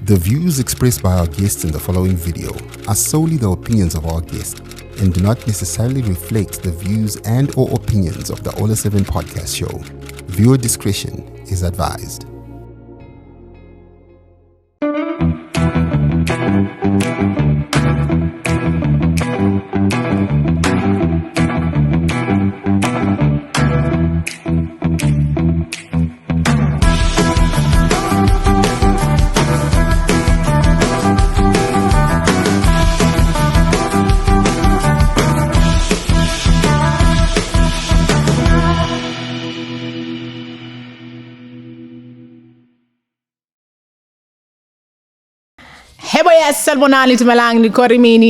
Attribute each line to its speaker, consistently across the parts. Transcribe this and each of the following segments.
Speaker 1: The views expressed by our guests in the following video are solely the opinions of our guests and do not necessarily reflect the views and or opinions of the Ola 7 podcast show. Viewer discretion is advised.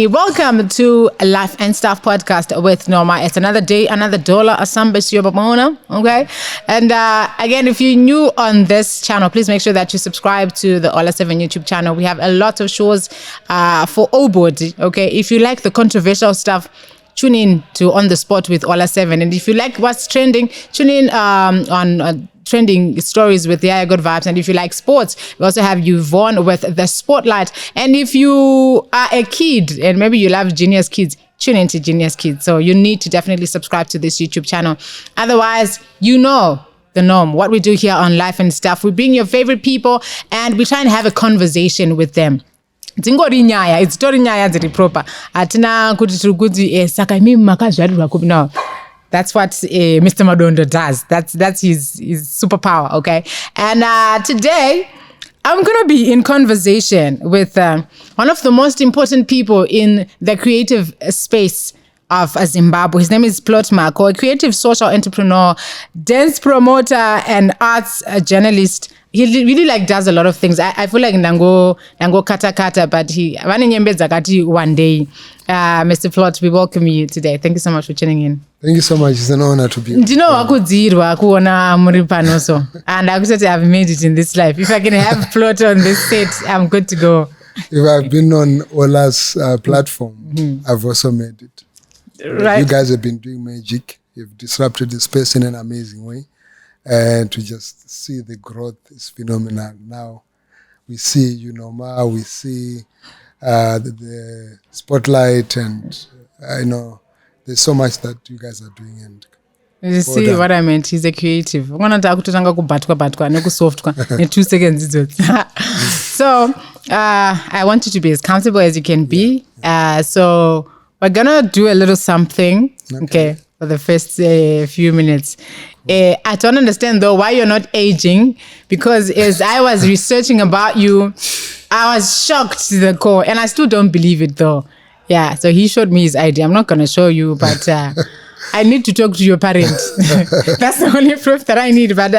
Speaker 2: Welcome to Life and Stuff podcast with Noma. It's another day, another dollar, okay? And again, if you're new on this channel, please make sure that you subscribe to the Ola 7 YouTube channel. We have a lot of shows for all body, okay? If you like the controversial stuff, tune in to On the Spot with Ola 7. And if you like what's trending, tune in on trending stories with Yaya Good Vibes. And if you like sports, we also have Yvonne with the Spotlight. And if you are a kid and maybe you love Genius Kids, tune into Genius Kids. So you need to definitely subscribe to this YouTube channel. Otherwise, you know the norm. What we do here on Life and Stuff, we bring your favorite people and we try and have a conversation with them. It's story nyaya dziri proper. Atina kuti tiri kuti saka imi makazvarirwa kupi. No. That's what Mr. Madondo does. That's his superpower, okay? And today, I'm going to be in conversation with one of the most important people in the creative space of Zimbabwe. His name is Plot Mhako, a creative social entrepreneur, dance promoter, and arts journalist. He really does a lot of things. I feel like Nango kata, but he one day. Mr. Plot, we welcome you today. Thank you so much for tuning in.
Speaker 3: Thank you so much. It's an honor to be here.
Speaker 2: Do you know wakudzirwa kuona muri panoso? And I could say I've made it in this life. If I can have Plot on this set, I'm good to go.
Speaker 3: If I've been on Ola's platform, I've also made it.
Speaker 2: Right.
Speaker 3: You guys have been doing magic. You've disrupted the space in an amazing way. And to just see the growth is phenomenal. Now we see, Noma, we see the Spotlight, and I know there's so much that you guys are doing. And
Speaker 2: you see what I meant? He's a creative. So I want you to be as comfortable as you can be. So we're gonna do a little something, okay, for the first few minutes. I don't understand though why you're not aging, because as I was researching about you, I was shocked to the core, and I still don't believe it though. Yeah, so he showed me his ID. I'm not gonna show you, but I need to talk to your parents. That's the only proof that I need. But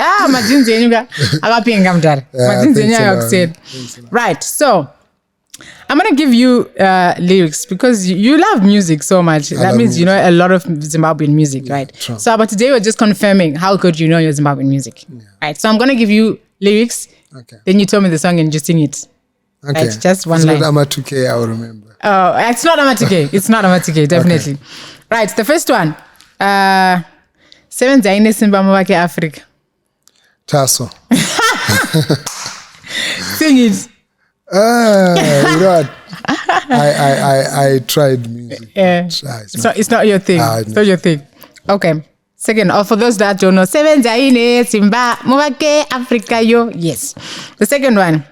Speaker 2: right, so I'm gonna give you lyrics because you love music so much. That means you know a lot of Zimbabwean music, right? True. So, but today we're just confirming how good you know your Zimbabwean music. Yeah. Right. So I'm gonna give you lyrics. Okay. Then you tell me the song and just sing it. Okay. Right? Just one line.
Speaker 3: It's not Amatuke, I'll remember.
Speaker 2: Oh, it's not Amatuke. It's not Amatuke, definitely. Okay. Right. The first one. Seven Zaine Simba Mwake Africa.
Speaker 3: Tasso.
Speaker 2: Sing it.
Speaker 3: You know what? I tried music.
Speaker 2: Yeah. It's not your thing. It's not your thing. Okay. Second, for those that don't know, Seven Zaine Simba Mwake Africa yo. Yes. The second one.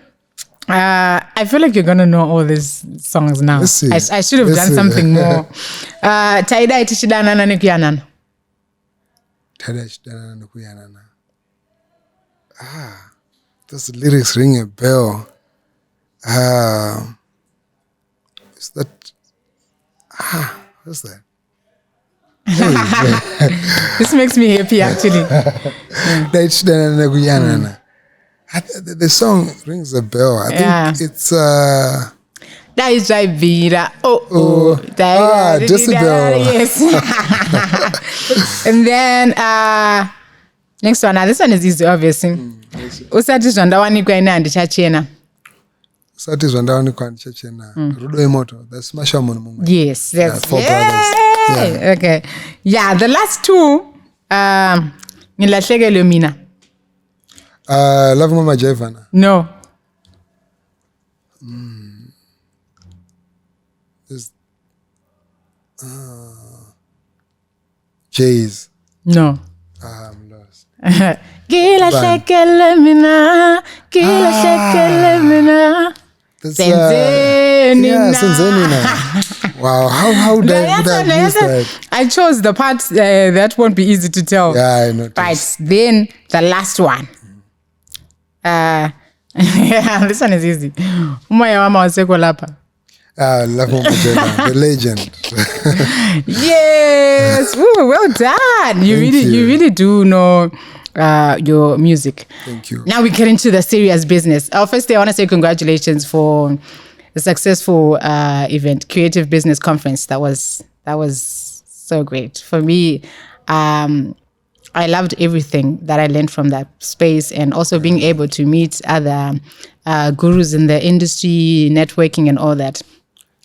Speaker 2: I feel like you're gonna know all these songs now. I should have done something more. Taida itishidanana nekuyanana.
Speaker 3: Taida itishidanana nekuyanana. Those lyrics ring a bell. Is that? What's that?
Speaker 2: This makes me happy actually.
Speaker 3: Taida itishidanana nekuyanana. The song rings a bell. I think it's
Speaker 2: Decibel.
Speaker 3: Decibel.
Speaker 2: Yes. And then next one. Now this one is easy, obviously. Usati zvandawanikwa ine handichachena.
Speaker 3: Usati zvandawanikwa handichachena. Rudo imoto. That's Mashamon Mumwe.
Speaker 2: Yes, that's
Speaker 3: four brothers. Yeah.
Speaker 2: Okay. Yeah, the last two. Ngilahlekele mina.
Speaker 3: Love Mama Javana.
Speaker 2: No.
Speaker 3: There's Jay's.
Speaker 2: No.
Speaker 3: I'm lost.
Speaker 2: Ngilahlekele mina. Ngilahlekele mina.
Speaker 3: Senzenina. Wow, how would I miss that?
Speaker 2: I chose the part that won't be easy to tell.
Speaker 3: Yeah, I know.
Speaker 2: Right, then the last one. Yeah, this one is easy. Umoya wama waseko lapha.
Speaker 3: Love Mama Javana, the legend.
Speaker 2: Yes, ooh, well done. You really do know your music.
Speaker 3: Thank you.
Speaker 2: Now we get into the serious business. Firstly, I want to say congratulations for the successful event, Creative Business Conference. That was so great for me. I loved everything that I learned from that space, and also being able to meet other gurus in the industry, networking, and all that.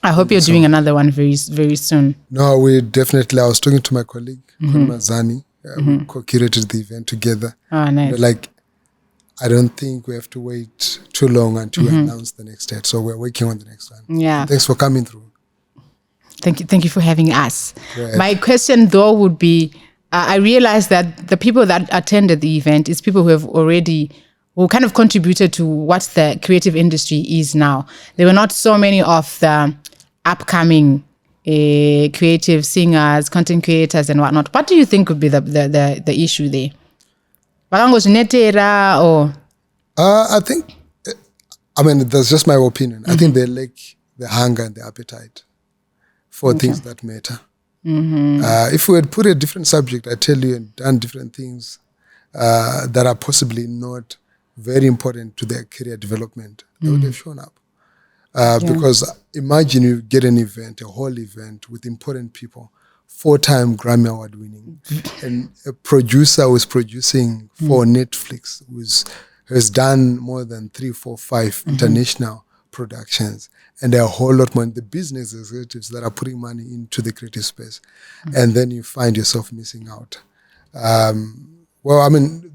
Speaker 2: I hope you're doing another one very, very soon.
Speaker 3: No, we definitely. I was talking to my colleague, Mazani. We co-curated the event together.
Speaker 2: Oh, nice.
Speaker 3: But I don't think we have to wait too long until we announce the next date. So we're working on the next one.
Speaker 2: Yeah.
Speaker 3: Thanks for coming through.
Speaker 2: Thank you for having us.
Speaker 3: Right.
Speaker 2: My question though would be, I realized that the people that attended the event is people who kind of contributed to what the creative industry is now. There were not so many of the upcoming creative singers, content creators, and whatnot. What do you think would be the issue there? Or
Speaker 3: I think, that's just my opinion. I think they lack the hunger and the appetite for things that matter. If we had put a different subject, I tell you, and done different things that are possibly not very important to their career development, they would have shown up. Because imagine you get an event, a whole event with important people, 4-time Grammy Award winning, and a producer who is producing for Netflix, who has done more than 3, 4, 5 international productions, and there are a whole lot more in the business executives that are putting money into the creative space. And then you find yourself missing out.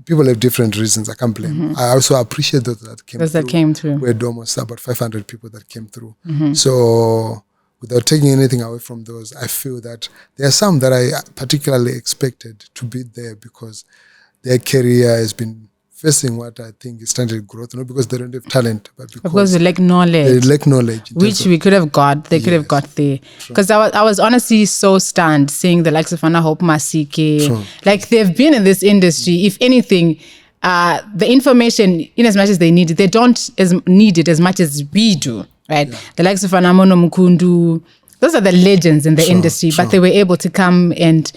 Speaker 3: People have different reasons. I can't blame. I also appreciate those that came through. We had almost about 500 people that came through. So without taking anything away from those, I feel that there are some that I particularly expected to be there because their career has been facing what I think is standard growth, not because they don't have talent, but because
Speaker 2: they lack knowledge.
Speaker 3: They lack knowledge.
Speaker 2: Which we could have got. They could have got there. Because I was honestly so stunned seeing the likes of Anna Hope Masike. Like, they've been in this industry. If anything, the information, in as much as they need it, they don't need it as much as we do, right? Yeah. The likes of Anamono Mukundu, those are the legends in the industry, but they were able to come and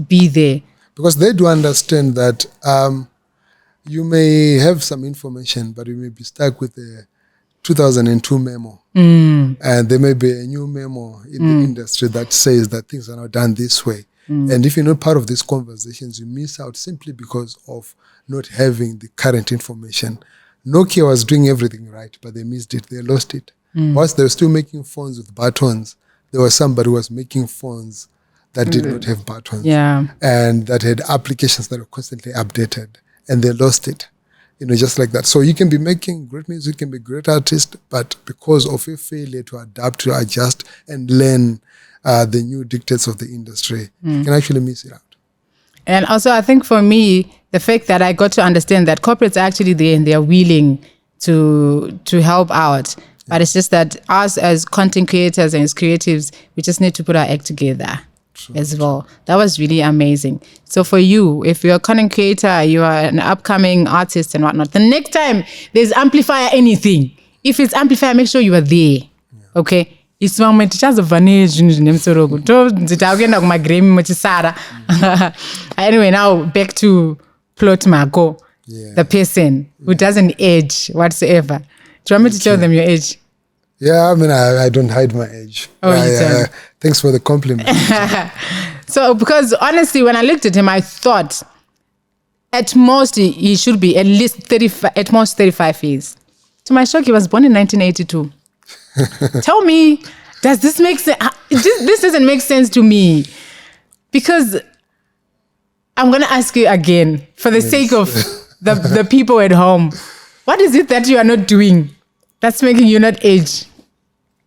Speaker 2: be there.
Speaker 3: Because they do understand that you may have some information, but you may be stuck with a 2002 memo. And there may be a new memo in the industry that says that things are not done this way. And if you're not part of these conversations, you miss out simply because of not having the current information. Nokia was doing everything right, but they missed it. They lost it. Whilst they were still making phones with buttons, there was somebody who was making phones that did not have buttons. And that had applications that were constantly updated. And they lost it, just like that. So you can be making great music, you can be a great artist, but because of a failure to adapt, to adjust, and learn the new dictates of the industry, you can actually miss it out.
Speaker 2: And also, I think for me, the fact that I got to understand that corporates are actually there and they're willing to help out. But it's just that us as content creators and as creatives, we just need to put our act together. As well. That was really amazing. So for you, if you're a content creator, you are an upcoming artist and whatnot, the next time there's Amplifier anything, if it's Amplifier, make sure you are there. Okay? Anyway, now back to Plot Mhako. the person who doesn't age whatsoever. Do you want me to tell them your age?
Speaker 3: Yeah, I mean, I don't hide my age.
Speaker 2: Oh, you don't.
Speaker 3: Thanks for the compliment.
Speaker 2: So, because honestly, when I looked at him, I thought at most he should be at least 35, at most 35 years. To my shock, he was born in 1982. Tell me, does this make sense? This doesn't make sense to me. Because I'm going to ask you again, for the sake of the people at home, what is it that you are not doing that's making you not age?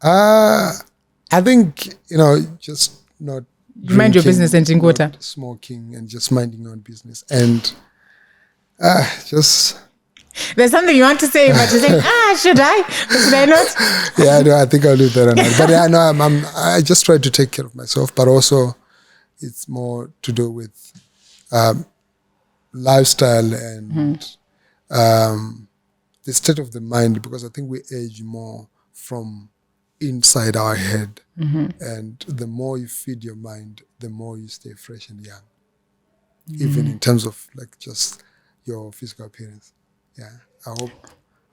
Speaker 3: I think, just not
Speaker 2: You mind your business and drink water.
Speaker 3: Smoking and just minding your own business. And just...
Speaker 2: There's something you want to say, but you're saying, should I? Should I not?
Speaker 3: Yeah, no, I think I'll leave that or not. But yeah, no, I just try to take care of myself, but also it's more to do with lifestyle and the state of the mind, because I think we age more from inside our head. And the more you feed your mind, the more you stay fresh and young, even in terms of like just your physical appearance. Yeah, I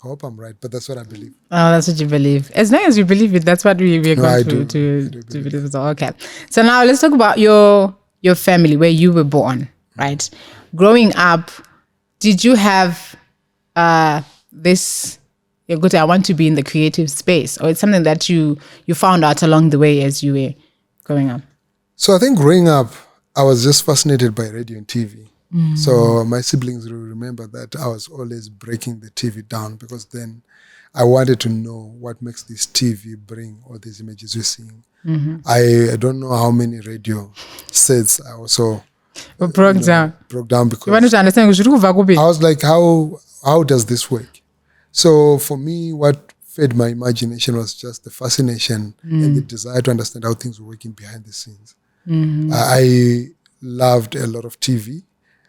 Speaker 3: hope I'm right, but that's what I believe.
Speaker 2: Oh, that's what you believe. As long as you believe it, that's what we're going to believe. Okay. So now let's talk about your family, where you were born, right? Growing up, did you have this, I want to be in the creative space, or it's something that you found out along the way as you were growing up?
Speaker 3: So I think growing up, I was just fascinated by radio and TV. So my siblings will remember that I was always breaking the TV down, because then I wanted to know what makes this TV bring all these images we're seeing. I don't know how many radio sets I also broke down because
Speaker 2: you wanted to understand.
Speaker 3: I was like, how does this work? So for me, what fed my imagination was just the fascination and the desire to understand how things were working behind the scenes. I loved a lot of TV.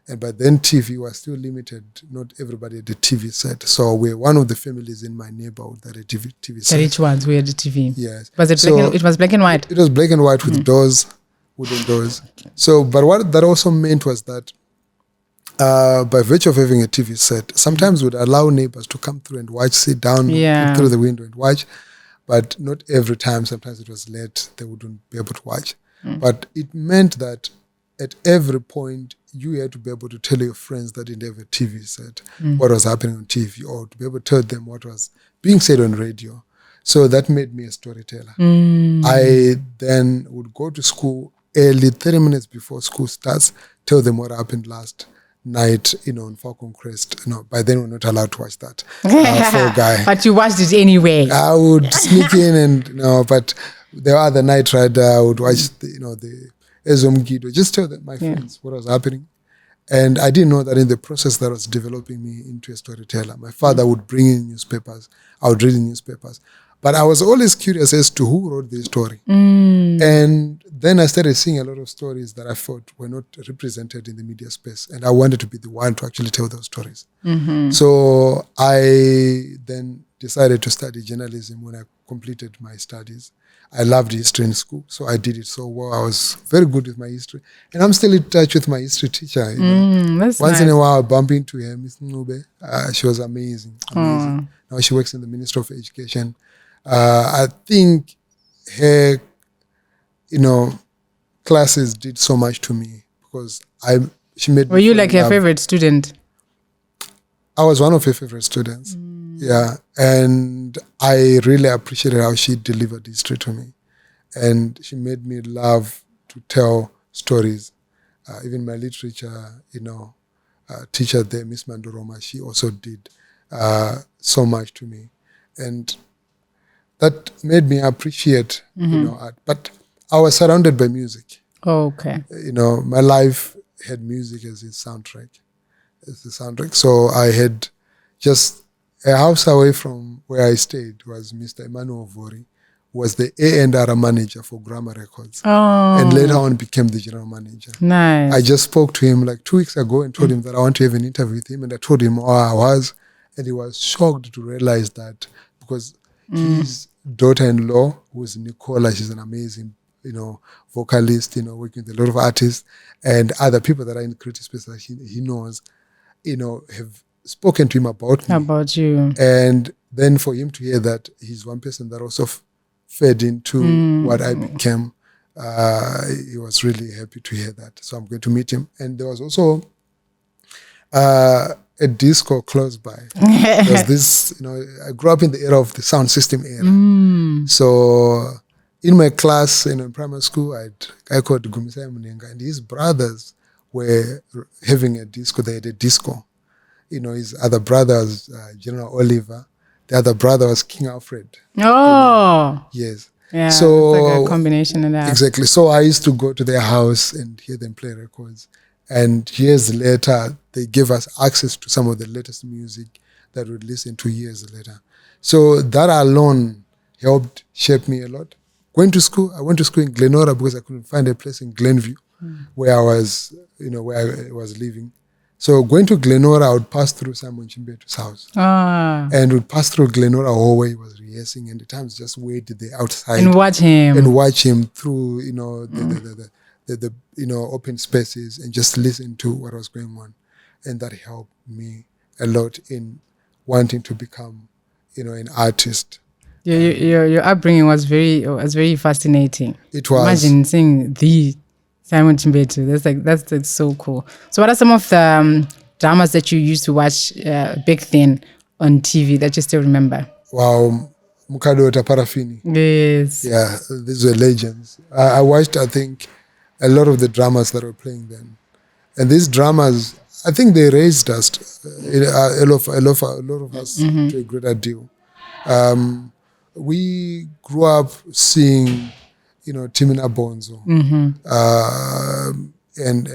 Speaker 3: And by then, TV was still limited. Not everybody had a TV set. So we're one of the families in my neighborhood that had a TV set.
Speaker 2: Each ones we had a TV.
Speaker 3: Yes.
Speaker 2: Was it it was black and white?
Speaker 3: It was black and white with doors, wooden doors. So, but what that also meant was that by virtue of having a TV set, sometimes we'd allow neighbors to come through and watch, sit down through the window and watch. But not every time. Sometimes it was late. They wouldn't be able to watch. But it meant that at every point, you had to be able to tell your friends that didn't have a TV set what was happening on TV, or to be able to tell them what was being said on radio. So that made me a storyteller. I then would go to school early, 30 minutes before school starts, tell them what happened last night, on Falcon Crest. By then we're not allowed to watch that. Fall Guy.
Speaker 2: But you watched it anyway.
Speaker 3: I would sneak in and, but the other night, I would watch the Ezomgido, just tell them, my friends, what was happening. And I didn't know that in the process that was developing me into a storyteller. My father would bring in newspapers. I would read the newspapers. But I was always curious as to who wrote this story. And then I started seeing a lot of stories that I thought were not represented in the media space. And I wanted to be the one to actually tell those stories. So I then decided to study journalism when I completed my studies. I loved history in school, so I did it so well. I was very good with my history. And I'm still in touch with my history teacher.
Speaker 2: That's
Speaker 3: Once
Speaker 2: nice.
Speaker 3: in a while, I bump into her, Miss Nube. She was amazing. Now she works in the Ministry of Education. I think her, classes did so much to me, because she made me.
Speaker 2: Were you
Speaker 3: fall
Speaker 2: like
Speaker 3: in
Speaker 2: her
Speaker 3: love.
Speaker 2: favorite student?
Speaker 3: I was one of her favorite students. Yeah. And I really appreciated how she delivered history to me. And she made me love to tell stories. Even my literature, teacher there, Miss Mandoroma, she also did so much to me. And that made me appreciate, art. But I was surrounded by music.
Speaker 2: Oh, okay.
Speaker 3: My life had music as its soundtrack. So I had just a house away from where I stayed was Mr. Emmanuel Vori, who was the A&R manager for Grammar Records. And later on became the general manager.
Speaker 2: Nice.
Speaker 3: I just spoke to him like 2 weeks ago and told him that I want to have an interview with him. And I told him how I was. And he was shocked to realize that, because his daughter-in-law, who is Nicola, she's an amazing, vocalist, working with a lot of artists, and other people that are in the creative space that he knows, have spoken to him about me.
Speaker 2: About you.
Speaker 3: And then for him to hear that he's one person that also fed into what I became, he was really happy to hear that. So I'm going to meet him. And there was also a disco close by. There's this, I grew up in the era of the sound system era. So in my class, in primary school, I had a guy called Gumisai Munenga, and his brothers were having a disco. They had a disco. His other brother was General Oliver. The other brother was King Alfred.
Speaker 2: Oh.
Speaker 3: Yes.
Speaker 2: Yeah,
Speaker 3: so
Speaker 2: it's like a combination of that.
Speaker 3: Exactly. So I used to go to their house and hear them play records. And years later, they gave us access to some of the latest music that we'd listen to years later. So that alone helped shape me a lot. Going to school, I went to school in Glenora because I couldn't find a place in Glenview where I was, where I was living. So going to Glenora, I would pass through Simon Chimbetu's house. And would pass through Glenora hallway. He was rehearsing, and the times just waited there outside.
Speaker 2: And watch him
Speaker 3: through, the open spaces and just listen to what was going on. And that helped me a lot in wanting to become, an artist.
Speaker 2: Your upbringing was very fascinating.
Speaker 3: It was.
Speaker 2: Imagine seeing the Simon Chimbetu. That's so cool. So what are some of the dramas that you used to watch back then on TV that you still remember?
Speaker 3: Wow, Mukadota Parafini.
Speaker 2: Yes.
Speaker 3: Yeah, these were legends. I watched, I think, a lot of the dramas that were playing then. And these dramas, I think they raised us, a lot of us to a greater deal. We grew up seeing, Timina Bonzo, and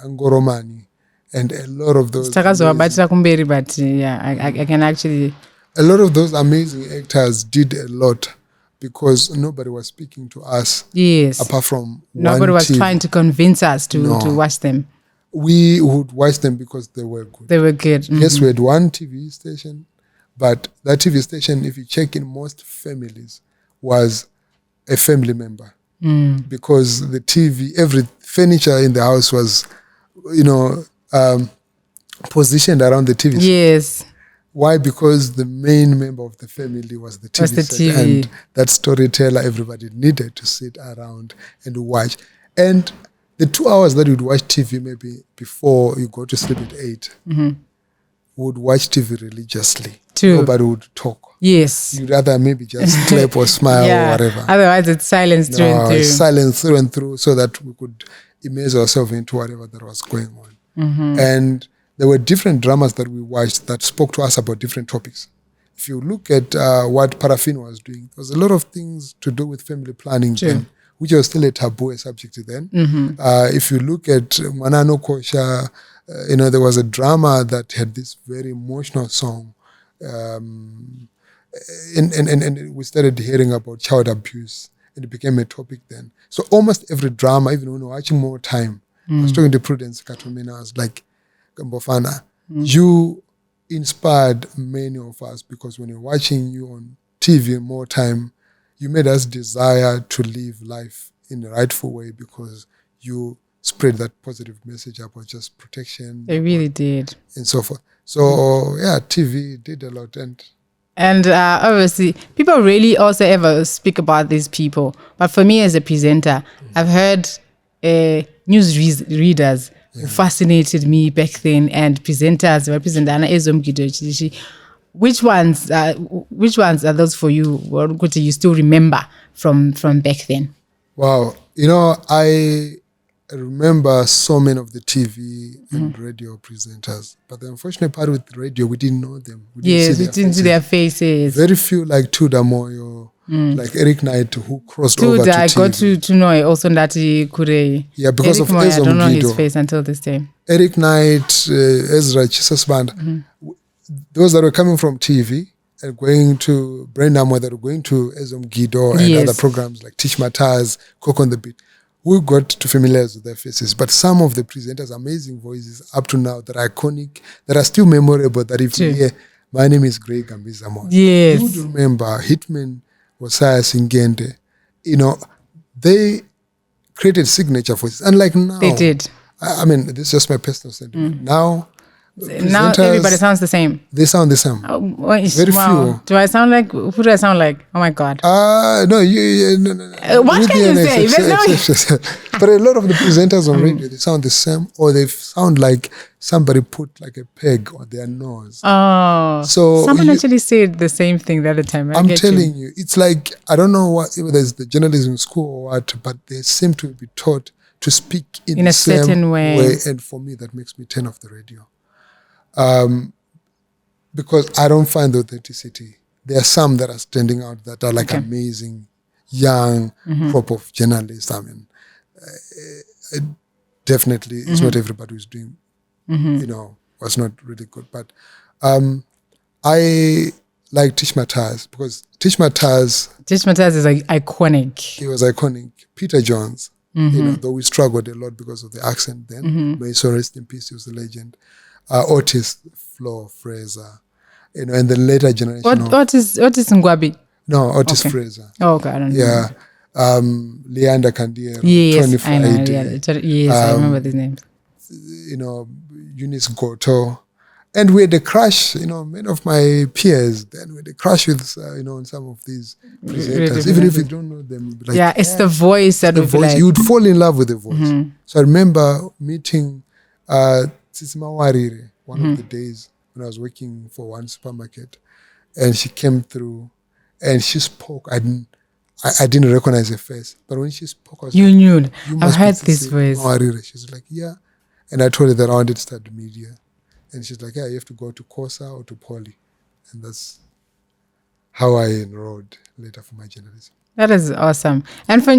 Speaker 3: Angoromani, and a lot of those.
Speaker 2: But yeah, I can actually.
Speaker 3: A lot of those amazing actors did a lot because nobody was speaking to us.
Speaker 2: Yes.
Speaker 3: Apart from
Speaker 2: nobody was
Speaker 3: TV.
Speaker 2: trying to convince us to watch them.
Speaker 3: We would watch them because they were good.
Speaker 2: They were good.
Speaker 3: Yes, we had one TV station, but that TV station, if you check in most families, was a family member. Because the TV, every furniture in the house was, positioned around the TV.
Speaker 2: Yes.
Speaker 3: Why? Because the main member of the family was the TV set. And that storyteller, everybody needed to sit around and watch. And the 2 hours that you'd watch TV maybe before you go to sleep at 8, would watch TV religiously. Nobody would talk.
Speaker 2: Yes.
Speaker 3: You'd rather maybe just clap or smile or whatever.
Speaker 2: Otherwise, it's silence through and through.
Speaker 3: Silence through and through so that we could immerse ourselves into whatever that was going on. And there were different dramas that we watched that spoke to us about different topics. If you look at what Parafin was doing, there was a lot of things to do with family planning then, which was still a taboo subject then. If you look at Manano Kosha, there was a drama that had this very emotional song. And we started hearing about child abuse. It became a topic then. So almost every drama, even when we were watching More Time, I was talking to Prudence Katumina, I was like, Gambofana, you inspired many of us because when you're watching you on TV More Time, you made us desire to live life in the rightful way because you spread that positive message about just protection.
Speaker 2: They really did.
Speaker 3: And so forth. So, TV did a lot.
Speaker 2: And obviously, people really also ever speak about these people. But for me as a presenter, I've heard news readers who fascinated me back then, and presenters, which ones are those for you? What do you still remember from back then?
Speaker 3: Wow. I remember so many of the TV and radio presenters. But the unfortunate part with radio, we didn't know them. We
Speaker 2: didn't see their faces.
Speaker 3: Very few, like Tuda Moyo, like Eric Knight, who crossed over to TV.
Speaker 2: I got to know also that he could.
Speaker 3: Yeah, because
Speaker 2: Eric
Speaker 3: of
Speaker 2: Moyo,
Speaker 3: Ezra
Speaker 2: I don't know
Speaker 3: Guido.
Speaker 2: his face until this day.
Speaker 3: Eric Knight, Ezra Chisasband, those that were coming from TV and going to Brenda Moyo, that were going to Ezom Guido and other programs like Tish Mataz, Cook on the Beat. We got to familiarize with their faces. But some of the presenters, amazing voices up to now that are iconic, that are still memorable, that if you hear, my name is Greg Gambizamo.
Speaker 2: Yes.
Speaker 3: You would remember Hitman Wasaya Singende. They created signature voices. Unlike now.
Speaker 2: They did.
Speaker 3: I mean, this is just my personal sentiment. Now,
Speaker 2: Now everybody sounds the same.
Speaker 3: They sound the same. Very few.
Speaker 2: Do I sound like, who do I sound like? Oh my God.
Speaker 3: No, no.
Speaker 2: What can you say?
Speaker 3: But a lot of the presenters on radio, they sound the same, or they sound like somebody put like a peg on their nose.
Speaker 2: Oh.
Speaker 3: So
Speaker 2: someone actually said the same thing the other time.
Speaker 3: I'm telling you, it's like, I don't know whether it's the journalism school or what, but they seem to be taught to speak in a certain way. And for me, that makes me turn off the radio. Because I don't find the authenticity. There are some that are standing out that are like amazing, young crop of journalists. I mean, definitely it's not everybody who's doing, was not really good. But I like Tish Matthias, because Tish Matthias is like iconic. He was iconic. Peter Jones, though we struggled a lot because of the accent then. May so rest in peace, he was a legend. Otis Flo Fraser, and the later generation. Otis Ngwabi? No, Otis Fraser. Oh, okay, I don't know. Yeah. Leander Candiero. Yes, Tony Friday.
Speaker 2: Yes, I remember these names.
Speaker 3: Eunice Goto. And we had a crush, many of my peers, then we had a crush with, on some of these presenters. Even if you don't know them, you'd be like,
Speaker 2: it's the voice that would be like.
Speaker 3: You would fall in love with the voice. So I remember meeting Tsitsima Warire one of the days when I was working for one supermarket, and she came through and she spoke. I didn't recognize her face, but when she spoke, I was
Speaker 2: you knew. I've heard this voice.
Speaker 3: Warire. She's like, yeah. And I told her that I wanted to start media. And she's like, yeah, you have to go to Xhosa or to Poly. And that's how I enrolled later for my journalism.
Speaker 2: That is awesome. And for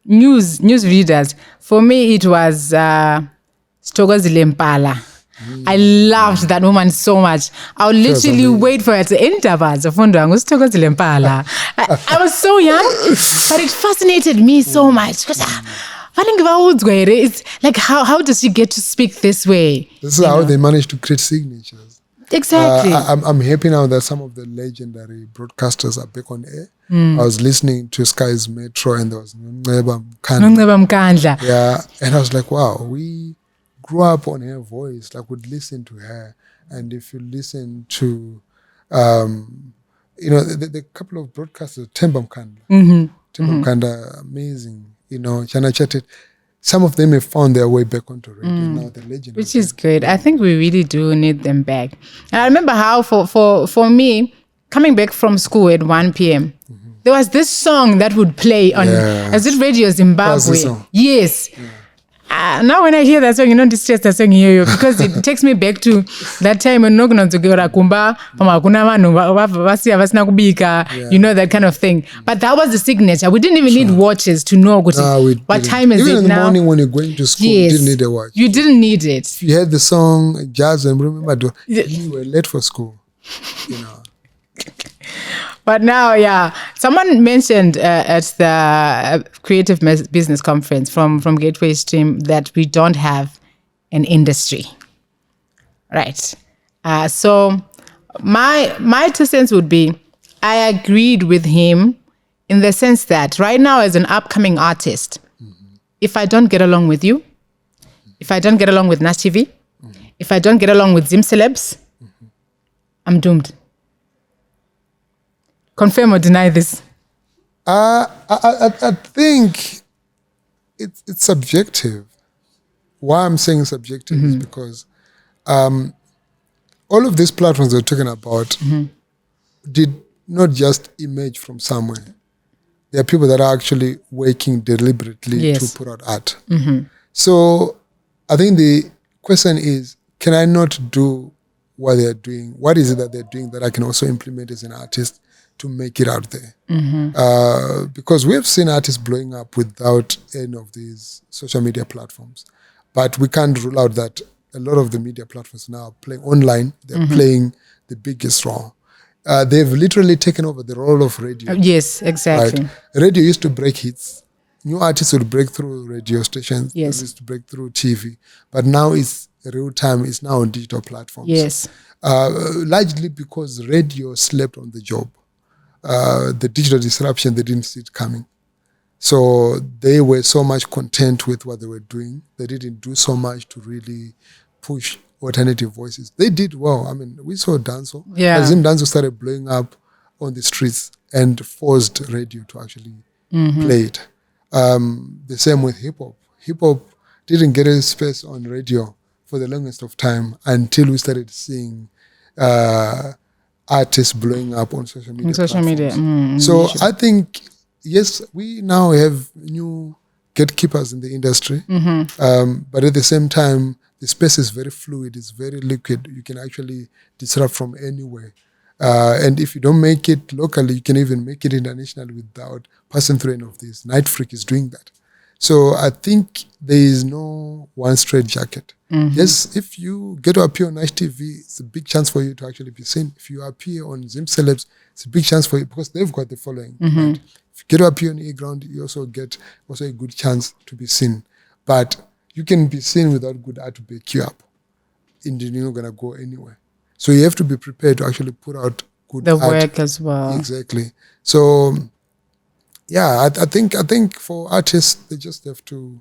Speaker 2: news readers, for me it was Stogozile Mpala. I loved that woman so much. I would literally wait for her to intervals. I was so young, but it fascinated me so much. Because it's like, how does she get to speak this way?
Speaker 3: This is how they managed to create signatures.
Speaker 2: Exactly.
Speaker 3: I'm happy now that some of the legendary broadcasters are back on air. I was listening to Sky's Metro, and there was Noma Mkandla. Yeah, and I was like, wow, we grew up on her voice. Like, would listen to her. And if you listen to, the couple of broadcasters, Themba Mkandla. Themba Mkandla, amazing. Chana Chatted. Some of them have found their way back onto radio. Now they're legends.
Speaker 2: Which is good. I think we really do need them back. And I remember how for me, coming back from school at 1 p.m., there was this song that would play on, as it Radio Zimbabwe. Yes. Yeah. Now when I hear that song, distress that song here, because it takes me back to that time when that kind of thing. But that was the signature. We didn't even need watches to know what time is
Speaker 3: even
Speaker 2: it
Speaker 3: in the
Speaker 2: now.
Speaker 3: Morning when you're going to school, you didn't need a watch.
Speaker 2: You didn't need it.
Speaker 3: If you had the song Jazz and remember, you were late for school.
Speaker 2: But now, someone mentioned at the Creative Business Conference from Gateway Stream that we don't have an industry, right? So my 2 cents would be, I agreed with him in the sense that right now, as an upcoming artist, if I don't get along with you, if I don't get along with Nash TV, if I don't get along with Zim Celebs, I'm doomed. Confirm or deny this?
Speaker 3: I think it's subjective. Why I'm saying subjective is because all of these platforms we're talking about did not just emerge from somewhere. There are people that are actually working deliberately to put out art. So I think the question is, can I not do what they're doing? What is it that they're doing that I can also implement as an artist to make it out there? Because we have seen artists blowing up without any of these social media platforms. But we can't rule out that a lot of the media platforms now are playing online. They're playing the biggest role. They've literally taken over the role of radio.
Speaker 2: Yes, exactly.
Speaker 3: Right? Radio used to break hits. New artists would break through radio stations.
Speaker 2: Yes.
Speaker 3: They used to break through TV. But now it's real time. It's now on digital platforms.
Speaker 2: Yes.
Speaker 3: Largely because radio slept on the job. The digital disruption, they didn't see it coming. So they were so much content with what they were doing. They didn't do so much to really push alternative voices. They did well. I mean, we saw Danso.
Speaker 2: Yeah.
Speaker 3: Danso started blowing up on the streets and forced radio to actually play it. The same with hip hop. Hip hop didn't get a space on radio for the longest of time until we started seeing artists blowing up on social media. So I think, yes, we now have new gatekeepers in the industry, but at the same time, the space is very fluid, it's very liquid. You can actually disrupt from anywhere. And if you don't make it locally, you can even make it internationally without passing through any of this. Night Freak is doing that. So I think there is no one straight jacket. Yes, if you get to appear on Nyce TV, it's a big chance for you to actually be seen. If you appear on Zim Celebs, it's a big chance for you because they've got the following. Right? If you get to appear on E-Ground, you also get a good chance to be seen. But you can be seen without good art to back you up. Indeed, you're not going to go anywhere. So you have to be prepared to actually put out good art.
Speaker 2: The work as well.
Speaker 3: Exactly. So, yeah, I think for artists, they just have to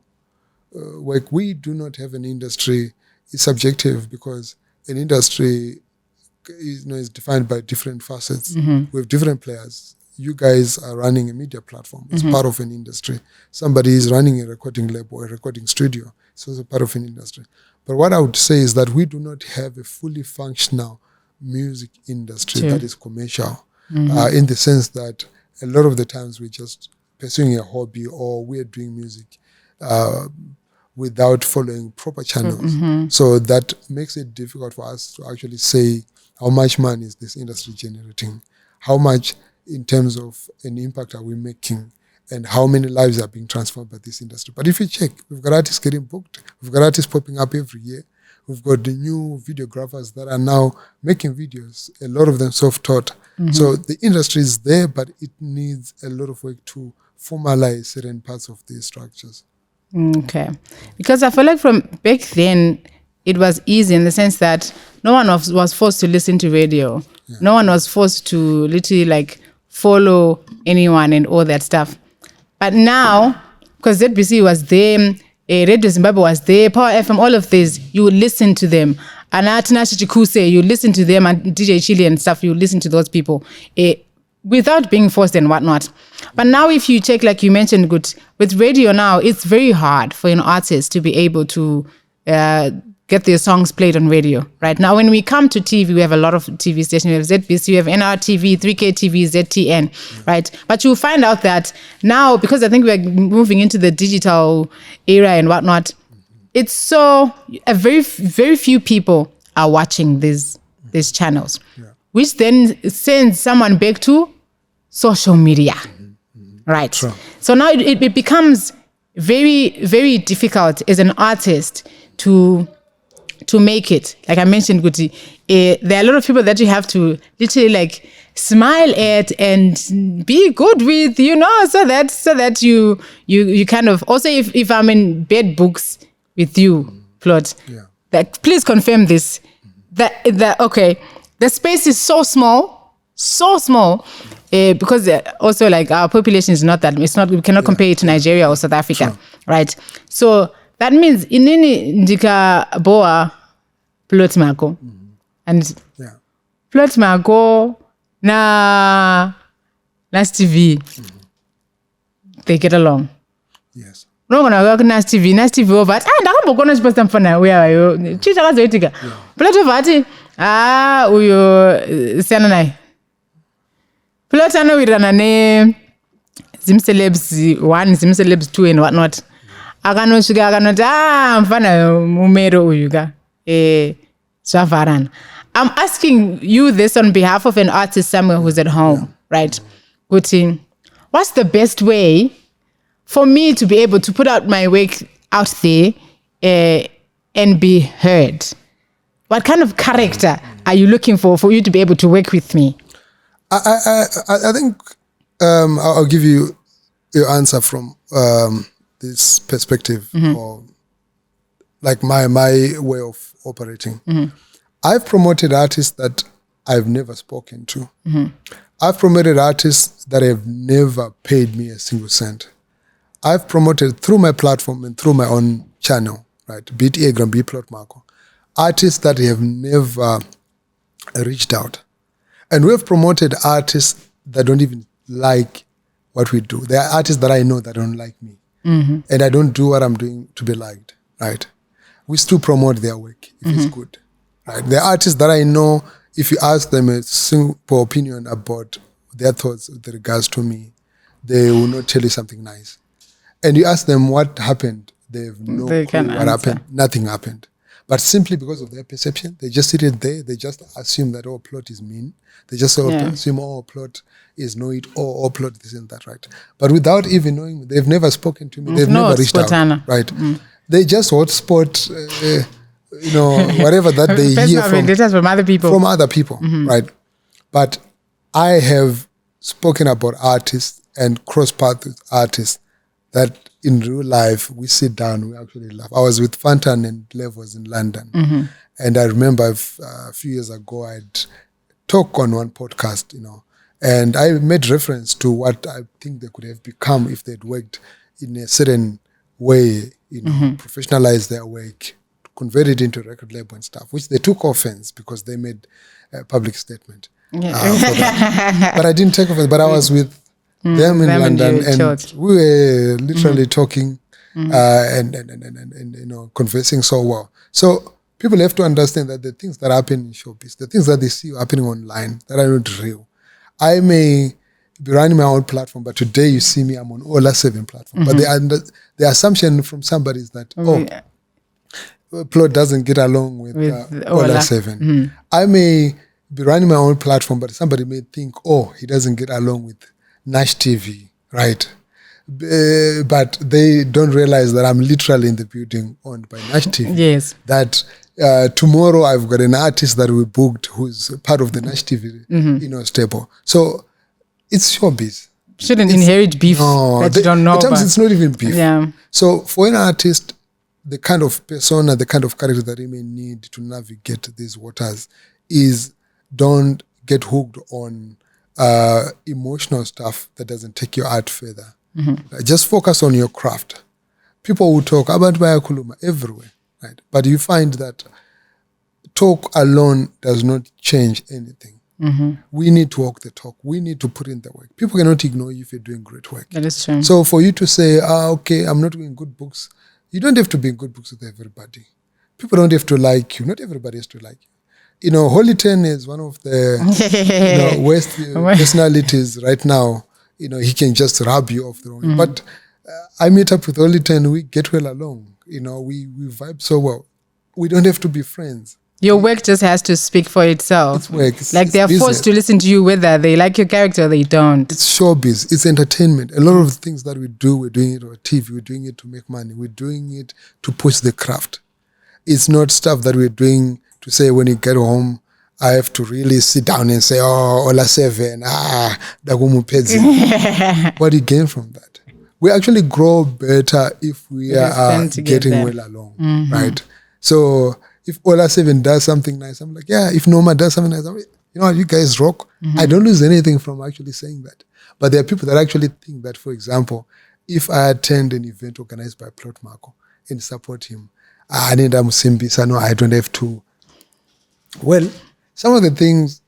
Speaker 3: work. We do not have an industry. It's subjective because an industry is defined by different facets. We have different players. You guys are running a media platform. It's part of an industry. Somebody is running a recording lab or a recording studio. It's also part of an industry. But what I would say is that we do not have a fully functional music industry that is commercial in the sense that a lot of the times we're just pursuing a hobby or we're doing music without following proper channels. So that makes it difficult for us to actually say how much money is this industry generating, how much in terms of an impact are we making, and how many lives are being transformed by this industry. But if you check, we've got artists getting booked, we've got artists popping up every year, we've got the new videographers that are now making videos, a lot of them self-taught. So the industry is there, but it needs a lot of work to formalize certain parts of these structures.
Speaker 2: Okay. Because I feel like from back then, it was easy in the sense that no one was forced to listen to radio. Yeah. No one was forced to literally follow anyone and all that stuff. But now, because ZBC was there, Radio Zimbabwe was there, Power FM, all of these, you would listen to them. And Atinashi Chikuse, you listen to them, and DJ Chile and stuff, you listen to those people without being forced and whatnot. But now if you check, like you mentioned, with radio now, it's very hard for an artist to be able to get their songs played on radio. Right now, when we come to TV, we have a lot of TV stations. We have ZBC, we have NRTV, 3K TV, ZTN, right? But you'll find out that now, because I think we're moving into the digital era and whatnot, it's so a very, very few people are watching these channels, which then sends someone back to social media, right? Sure. So now it becomes very, very difficult as an artist to make it. Like I mentioned, Guti, there are a lot of people that you have to literally smile at and be good with, so that you kind of, also if I'm in bad books with you, Plot, that please confirm this, that okay, the space is so small, because also our population is not that, we cannot compare it to Nigeria or South Africa, right? So that means inini ndika boa Plot Mhako, and Plot Mhako na Nyce TV, they get along.
Speaker 3: Yes.
Speaker 2: No gonna work Nyce TV over. Ndakambokona chipasta mfana uyayo. Chicha kazoitika. Plot ovati uyo siana naye. Plot anowirana ne Zim Celebs 1, Zim Celebs 2 and whatnot. Akanosvika akanoti mfana umero uyu ka zvavarana. I'm asking you this on behalf of an artist somewhere who's at home, right? Guti, what's the best way for me to be able to put out my work out there and be heard? What kind of character are you looking for you to be able to work with me?
Speaker 3: I think I'll give you your answer from this perspective, or my way of operating. I've promoted artists that I've never spoken to. I've promoted artists that have never paid me a single cent. I've promoted through my platform and through my own channel, right? Be it Egram, be it Plot Mhako. artists that have never reached out. And we have promoted artists that don't even like what we do. There are artists that I know that don't like me. And I don't do what I'm doing to be liked, right? We still promote their work if it's good. Right? There are artists that I know, if you ask them a simple opinion about their thoughts with regards to me, they will not tell you something nice. And you ask them what happened, they have no clue what happened. Nothing happened. But simply because of their perception, they just sit it there. They just assume that, oh, Plot is mean. They just assume, oh, Plot is no it, oh, Plot this and that, right? But without even knowing me, they've never spoken to me. They've never reached out, right? They just hotspot, whatever that they hear
Speaker 2: from other people.
Speaker 3: From other people, right? But I have spoken about artists and cross paths with artists that in real life, we sit down, we actually laugh. I was with Fantan and Levels in London. And I remember a few years ago, I'd talk on one podcast, and I made reference to what I think they could have become if they'd worked in a certain way, professionalize their work, convert it into a record label and stuff, which they took offense because they made a public statement. For that. But I didn't take offense, but I was with them in London, and we were literally talking and conversing so well. So people have to understand that the things that happen in showbiz, the things that they see happening online that are not real. I may be running my own platform, but today you see me, I'm on Ola 7 platform. But the assumption from somebody is that, Plot doesn't get along with Ola 7. I may be running my own platform, but somebody may think, he doesn't get along with Nyce TV, right? But they don't realize that I'm literally in the building owned by Nyce TV.
Speaker 2: Yes.
Speaker 3: That tomorrow I've got an artist that we booked who's part of the Nyce TV, stable. So it's showbiz.
Speaker 2: Shouldn't inherit beef that you don't know.
Speaker 3: At times it's not even beef.
Speaker 2: Yeah.
Speaker 3: So for an artist, the kind of persona, the kind of character that he may need to navigate these waters is don't get hooked on emotional stuff that doesn't take your art further. Just focus on your craft. People will talk about Bayakuluma everywhere, right? But you find that talk alone does not change anything. We need to walk the talk. We need to put in the work. People cannot ignore you if you're doing great work.
Speaker 2: That is true.
Speaker 3: So for you to say, okay, I'm not doing good books, you don't have to be in good books with everybody. People don't have to like you. Not everybody has to like you. Holy Ten is one of the worst personalities right now. He can just rub you off the wrong. But I meet up with Holy Ten, we get well along. We vibe so well. We don't have to be friends.
Speaker 2: Your work just has to speak for itself.
Speaker 3: It's work.
Speaker 2: They're forced to listen to you whether they like your character or they don't.
Speaker 3: It's showbiz. It's entertainment. A lot of the things that we do, we're doing it on TV. We're doing it to make money. We're doing it to push the craft. It's not stuff that we're doing to say when you get home, I have to really sit down and say, Ola 7, Dagumupedzi. What do you gain from that? We actually grow better if we are getting well along, right? So if Ola 7 does something nice, I'm like, yeah. If Noma does something nice, I'm like, you know what, you guys rock. I don't lose anything from actually saying that. But there are people that actually think that, for example, if I attend an event organized by Plot Mhako and support him, I need Musimbisa, no, I don't have to. Well, some of the things,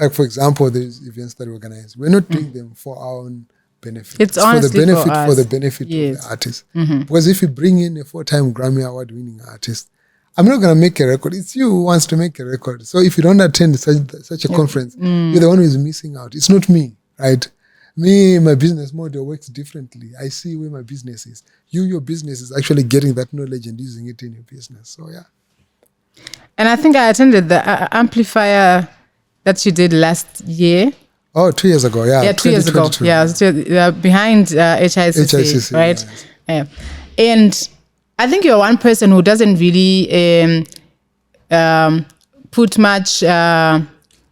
Speaker 3: like for example, there's events that we organize, we're not doing them for our own benefit.
Speaker 2: It's honestly
Speaker 3: for the benefit of the artist. Because if you bring in a 4-time Grammy Award winning artist, I'm not going to make a record. It's you who wants to make a record. So if you don't attend such a conference, you're the one who is missing out. It's not me, right? Me, my business model works differently. I see where my business is. Your business is actually getting that knowledge and using it in your business. So, yeah.
Speaker 2: And I think I attended the amplifier that you did last year.
Speaker 3: Oh, 2 years ago, yeah.
Speaker 2: Yeah, 2 years ago. Yeah, behind HICC, right? Yeah. And I think you're one person who doesn't really put much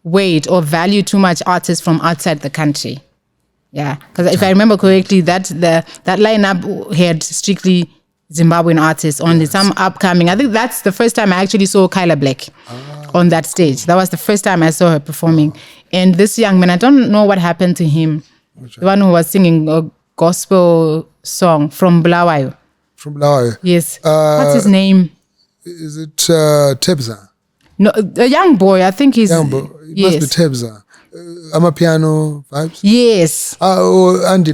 Speaker 2: weight or value too much artists from outside the country. Yeah, because if I remember correctly, that lineup had strictly Zimbabwean artists, only some upcoming. I think that's the first time I actually saw Kyla Black on that stage. That was the first time I saw her performing. And this young man, I don't know what happened to him. The one who was singing a gospel song from Bulawayo.
Speaker 3: From Bulawayo?
Speaker 2: Yes. What's his name?
Speaker 3: is it Tebza?
Speaker 2: No, a young boy. I think he's.
Speaker 3: Young boy. It
Speaker 2: yes.
Speaker 3: must be Tebza. Amapiano vibes?
Speaker 2: Yes.
Speaker 3: Or Andy,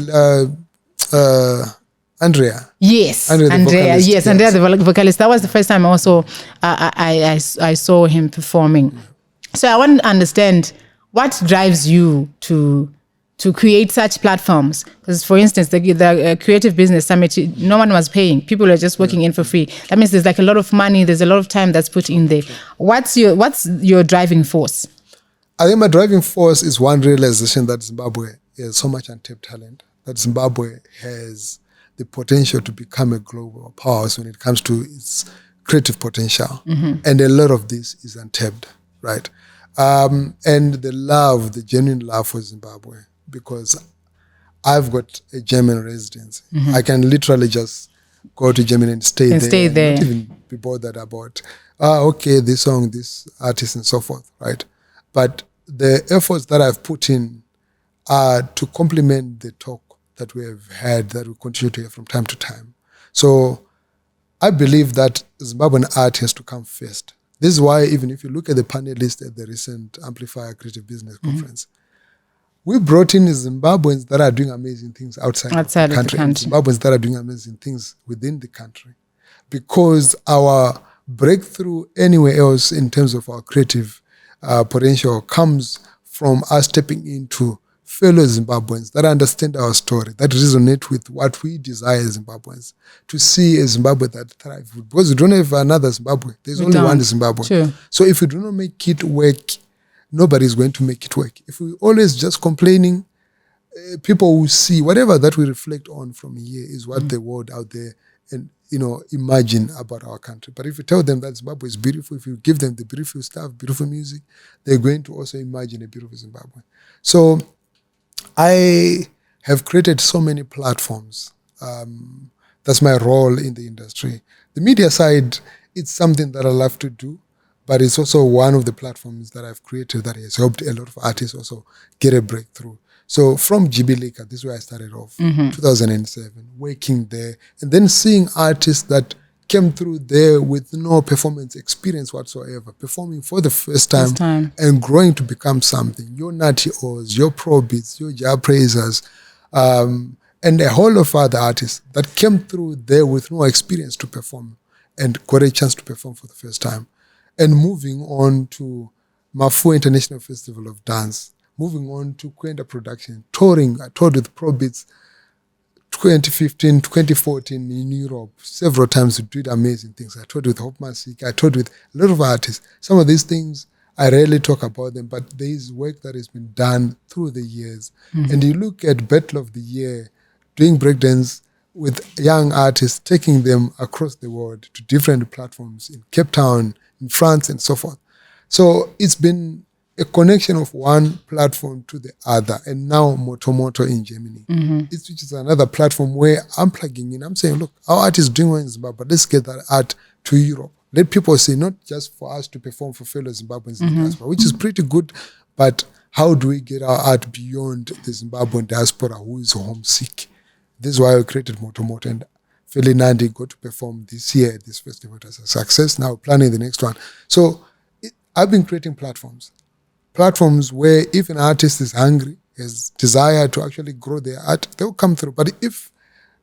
Speaker 3: Andrea.
Speaker 2: Yes,
Speaker 3: Andrea,
Speaker 2: yes,
Speaker 3: yes.
Speaker 2: Andrea the vocalist. That was the first time also I saw him performing. So I want to understand what drives you to create such platforms. Because for instance, the Creative Business Summit, no one was paying. People are just working in for free. That means there's like a lot of money. There's a lot of time that's put in there. What's your driving force?
Speaker 3: I think my driving force is one realization that Zimbabwe has so much untapped talent. That Zimbabwe has the potential to become a global powerhouse when it comes to its creative potential. And a lot of this is untapped, right? And the genuine love for Zimbabwe, because I've got a German residence. I can literally just go to Germany and stay there. Not even be bothered about, okay, this song, this artist and so forth, right? But the efforts that I've put in are to complement the talk that we have had, that we continue to hear from time to time. So I believe that Zimbabwean art has to come first. This is why even if you look at the panelists at the recent Amplifier Creative Business Conference, we brought in Zimbabweans that are doing amazing things outside of the country. And Zimbabweans that are doing amazing things within the country. Because our breakthrough anywhere else in terms of our creative potential comes from us stepping into fellow Zimbabweans that understand our story, that resonate with what we desire as Zimbabweans, to see a Zimbabwe that thrives. Because we don't have another Zimbabwe. There's only one Zimbabwe.
Speaker 2: Sure.
Speaker 3: So if we do not make it work, nobody is going to make it work. If we always just complaining, people will see whatever that we reflect on from here is what the world out there and imagine about our country. But if you tell them that Zimbabwe is beautiful, if you give them the beautiful stuff, beautiful music, they're going to also imagine a beautiful Zimbabwe. So I have created so many platforms. That's my role in the industry. The media side, it's something that I love to do, but it's also one of the platforms that I've created that has helped a lot of artists also get a breakthrough. So from GB Lika, this is where I started off, 2007, working there, and then seeing artists that came through there with no performance experience whatsoever, performing for the first time. And growing to become something. Your Natty O's, your Pro Beats, your Jar Praisers, and a whole lot of other artists that came through there with no experience to perform and got a chance to perform for the first time. And moving on to Mafu International Festival of Dance, moving on to Kwenda Production, touring. I toured with Pro Beats 2015, 2014 in Europe. Several times we did amazing things. I toured with Hope Masik. I toured with a lot of artists. Some of these things, I rarely talk about them, but there is work that has been done through the years. And you look at Battle of the Year, doing breakdance with young artists, taking them across the world to different platforms in Cape Town, in France, and so forth. So it's been a connection of one platform to the other, and now Moto in Germany, which is another platform where I'm plugging in. I'm saying, look, our art is doing well in Zimbabwe, but let's get that art to Europe. Let people see, not just for us to perform for fellow Zimbabweans in the diaspora, which is pretty good, but how do we get our art beyond the Zimbabwean diaspora who is homesick? This is why we created Moto, and Feli Nandi got to perform this year at this festival as a success. Now planning the next one. So I've been creating platforms where if an artist is hungry, has desire to actually grow their art, they'll come through. But if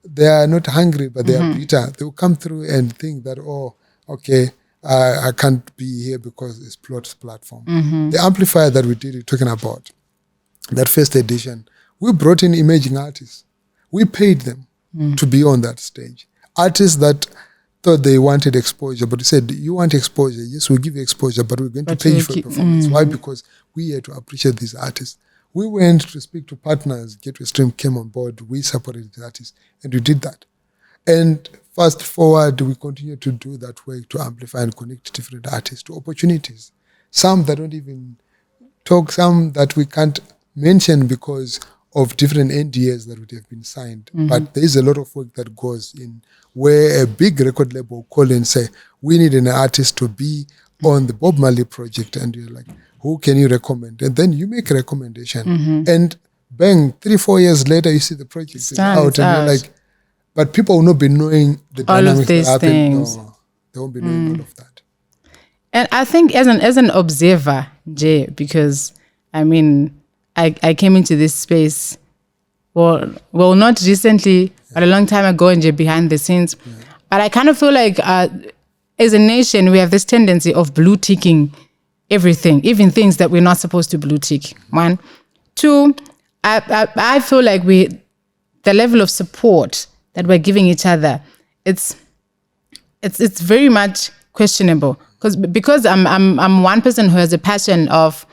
Speaker 3: they are not hungry, but they are bitter, they'll come through and think that, oh, okay, I can't be here because it's Plot's platform. The amplifier that we did, talking about, that first edition, we brought in emerging artists. We paid them to be on that stage. Artists that thought they wanted exposure, but we said, you want exposure? Yes, we'll give you exposure, but we're going to pay you for performance. Why? Because we had to appreciate these artists. We went to speak to partners. Gateway Stream came on board. We supported the artists, and we did that. And fast forward, we continue to do that work to amplify and connect different artists to opportunities. Some that don't even talk, some that we can't mention because of different NDAs that would have been signed. But there is a lot of work that goes in where a big record label will call and say, we need an artist to be on the Bob Marley project. And you're like, who can you recommend? And then you make a recommendation. And bang, 3-4 years later, you see the project is out. And you're like, but people will not be knowing the
Speaker 2: all
Speaker 3: dynamics
Speaker 2: of these
Speaker 3: that happen.
Speaker 2: things.
Speaker 3: No. They won't be knowing all of that.
Speaker 2: And I think as an observer, Jay, because I mean, I came into this space, well, not recently, but a long time ago, Jay, behind the scenes. Yeah. But I kind of feel like as a nation, we have this tendency of blue ticking everything, even things that we're not supposed to blue tick. One. Two, I feel like the level of support that we're giving each other, it's very much questionable. Because I'm one person who has a passion of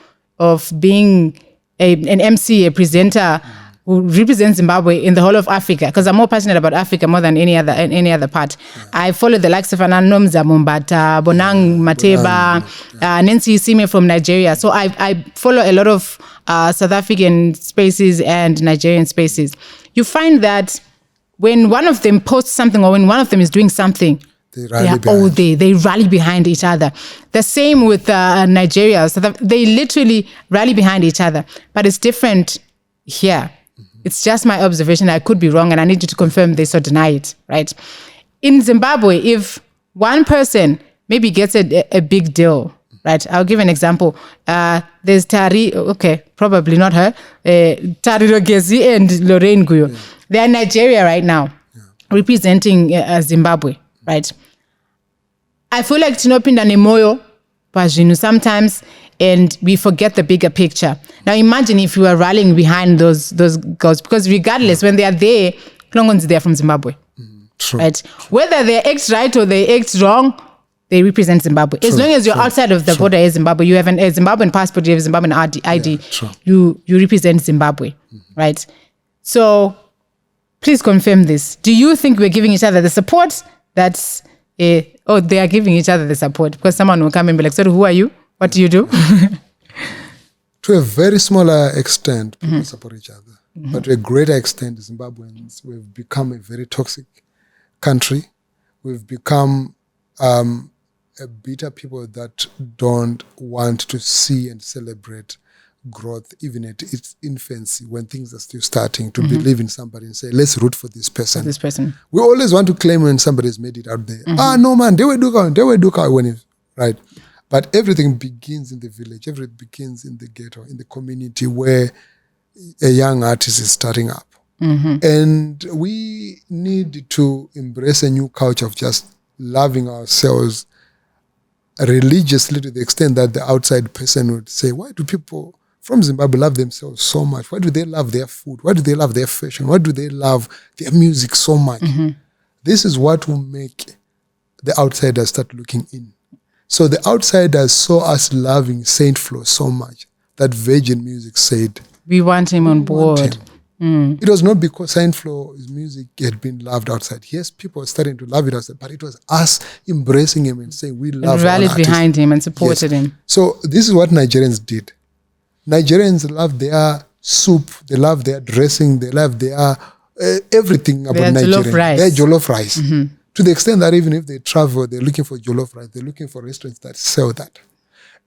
Speaker 2: being an MC, a presenter who represents Zimbabwe in the whole of Africa, because I'm more passionate about Africa more than any other part. Yeah. I follow the likes of Nomza Mumbata, Bonang Mateba, Nancy Sime from Nigeria. So I follow a lot of South African spaces and Nigerian spaces. You find that when one of them posts something or when one of them is doing something, they are all there. They rally behind each other. The same with Nigeria. So they literally rally behind each other. But it's different here. Mm-hmm. It's just my observation. I could be wrong, and I need you to confirm this or deny it, right? In Zimbabwe, if one person maybe gets a big deal, right? I'll give an example. There's Tari, okay, probably not her, Tari Rogezi and Lorraine Guyo. Yeah. They're in Nigeria right now, representing Zimbabwe. Right. I feel like tinopinda nemoyo pazvinhu sometimes, and we forget the bigger picture. Now imagine if you are rallying behind those girls, because regardless, when they are there, they're from Zimbabwe.
Speaker 3: True.
Speaker 2: Right. Whether they act right or they act wrong, they represent Zimbabwe. True. As long as you're outside of the border of Zimbabwe, you have a Zimbabwean passport, you have a Zimbabwean ID, you represent Zimbabwe. Right. So please confirm this. Do you think we're giving each other the support? That's they are giving each other the support, because someone will come and be like, so who are you? What do you do?
Speaker 3: To a very smaller extent, people support each other. Mm-hmm. But to a greater extent, Zimbabweans, we've become a very toxic country. We've become a bitter people that don't want to see and celebrate growth, even at its infancy, when things are still starting, to believe in somebody and say, let's root for this person. We always want to claim when somebody's made it out there. No man, they will do when it's right. But everything begins in the village, everything begins in the ghetto, in the community where a young artist is starting up. And we need to embrace a new culture of just loving ourselves religiously, to the extent that the outside person would say, why do people from Zimbabwe love themselves so much? Why do they love their food? Why do they love their fashion? Why do they love their music so much? This is what will make the outsiders start looking in. So the outsiders saw us loving Saint Flo so much that Virgin Music said,
Speaker 2: we want him on board.
Speaker 3: It was not because Saint Flo's music had been loved outside. Yes, people were starting to love it outside, but it was us embracing him and saying we love him.
Speaker 2: And rallied behind him and supported him.
Speaker 3: So this is what Nigerians did. Nigerians love their soup, they love their dressing, they love their everything about Nigeria. Their jollof rice. To the extent that even if they travel, they're looking for jollof rice, they're looking for restaurants that sell that.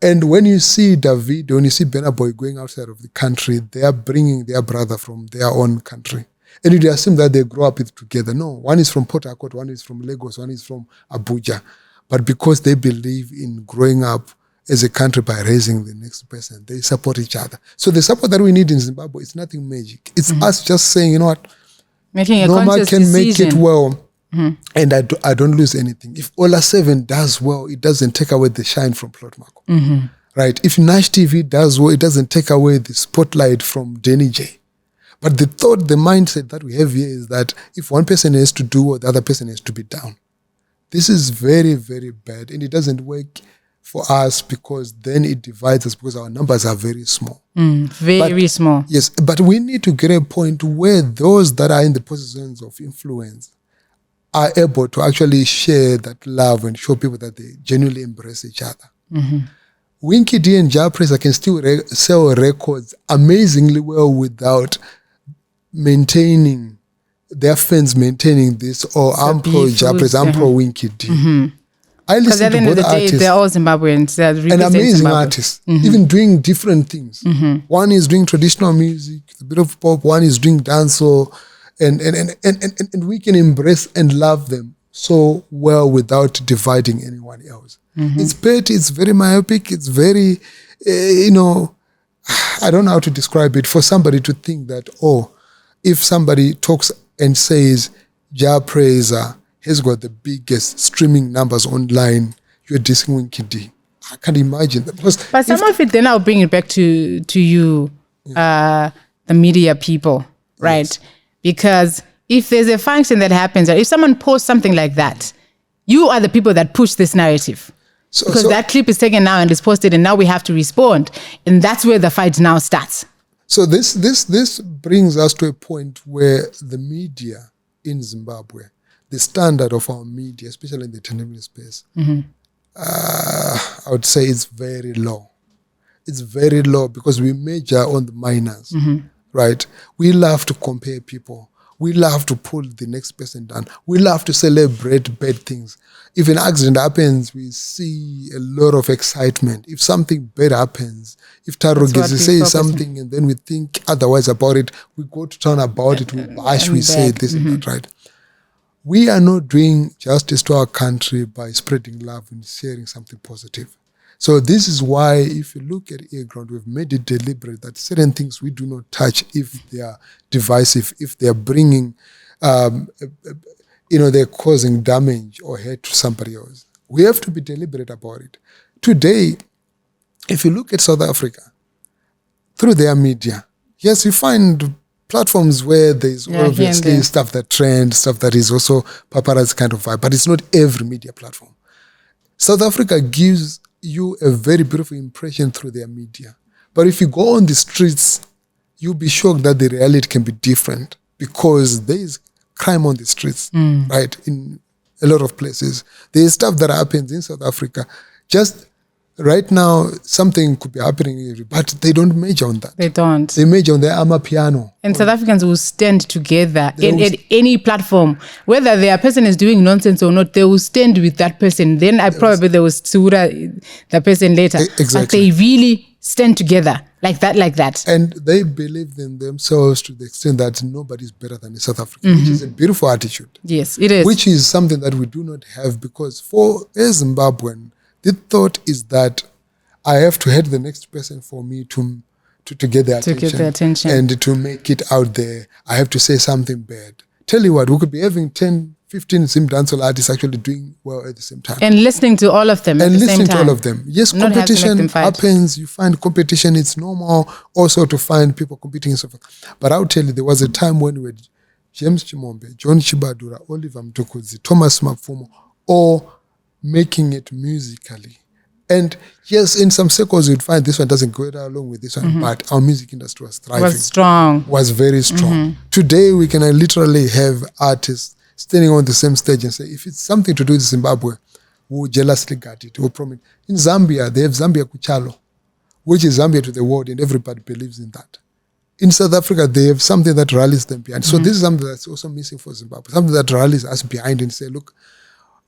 Speaker 3: And when you see David, when you see Burna Boy going outside of the country, they are bringing their brother from their own country. And you assume that they grow up with together. No, one is from Port Harcourt, one is from Lagos, one is from Abuja. But because they believe in growing up as a country by raising the next person, they support each other. So the support that we need in Zimbabwe is nothing magic. It's us just saying, you know what,
Speaker 2: making a
Speaker 3: Noma
Speaker 2: conscious
Speaker 3: can
Speaker 2: decision.
Speaker 3: make it well, and I don't lose anything. If Ola 7 does well, it doesn't take away the shine from Plot Mhako. Right? If Nyce TV does well, it doesn't take away the spotlight from Denny J. But the thought, the mindset that we have here is that if one person has to do well, the other person has to be down. This is very, very bad, and it doesn't work for us, because then it divides us, because our numbers are very small.
Speaker 2: Very small.
Speaker 3: Yes, but we need to get a point where those that are in the positions of influence are able to actually share that love and show people that they genuinely embrace each other. Winky D and Ja Presa can still sell records amazingly well without maintaining their fans maintaining this, or I'm pro Ja Presa, I'm pro Winky D. I listen to both artists.
Speaker 2: They're all Zimbabweans. They're
Speaker 3: and amazing artists, even doing different things. One is doing traditional music, a bit of pop. One is doing dancehall, and we can embrace and love them. so well without dividing anyone else. It's petty, it's very myopic, it's very, I don't know how to describe it. For somebody to think that, if somebody talks and says, Ja Praiser has got the biggest streaming numbers online, you're dissing Winkidi. I can't imagine that.
Speaker 2: But some of it, then I'll bring it back to you, the media people, right? Yes. Because if there's a function that happens, or if someone posts something like that, you are the people that push this narrative. Because that clip is taken now and is posted, and now we have to respond. And that's where the fight now starts.
Speaker 3: So this brings us to a point where the media in Zimbabwe, the standard of our media, especially in the entertainment space, I would say it's very low. It's very low because we measure on the minors, right? We love to compare people. We love to pull the next person down. We love to celebrate bad things. If an accident happens, we see a lot of excitement. If something bad happens, if Taro says something and then we think otherwise about it, we go to town about it, we bash, we say this and that, right? We are not doing justice to our country by spreading love and sharing something positive. So this is why, if you look at Airground, we've made it deliberate that certain things we do not touch if they are divisive, if they are bringing, they're causing damage or hurt to somebody else. We have to be deliberate about it. Today, if you look at South Africa, through their media, yes, you find platforms where there's obviously stuff that trends, stuff that is also paparazzi kind of vibe, but it's not every media platform. South Africa gives you a very beautiful impression through their media. But if you go on the streets, you'll be shocked that the reality can be different because there is crime on the streets, right? In a lot of places. There is stuff that happens in South Africa. Just right now, something could be happening here, but they don't measure on that.
Speaker 2: They don't.
Speaker 3: They measure on their Amapiano.
Speaker 2: And South Africans will stand together at any platform. Whether their person is doing nonsense or not, they will stand with that person. Then probably they will sue the person later.
Speaker 3: Exactly.
Speaker 2: But they really stand together like that.
Speaker 3: And they believe in themselves to the extent that nobody's better than a South African, which is a beautiful attitude.
Speaker 2: Yes, it is.
Speaker 3: Which is something that we do not have because for a Zimbabwean, the thought is that I have to hate the next person for me to get their attention. And to make it out there, I have to say something bad. Tell you what, we could be having 10, 15 Zim dancehall artists actually doing well at the same time.
Speaker 2: And listening to all of them at the same time. And listening to all of
Speaker 3: them. Yes, competition happens. You find competition, it's normal also to find people competing and so forth. But I'll tell you, there was a time when we had James Chimombe, John Chibadura, Oliver Mtokozi, Thomas Mapfumo, all making it musically. And yes, in some circles you'd find this one doesn't go along with this one, but our music industry was thriving. Was very strong. Today we can literally have artists standing on the same stage and say, if it's something to do with Zimbabwe, we'll jealously guard it. We'll promise. In Zambia, they have Zambia Kuchalo, which is Zambia to the world, and everybody believes in that. In South Africa, they have something that rallies them behind. So this is something that's also missing for Zimbabwe, something that rallies us behind and say, look,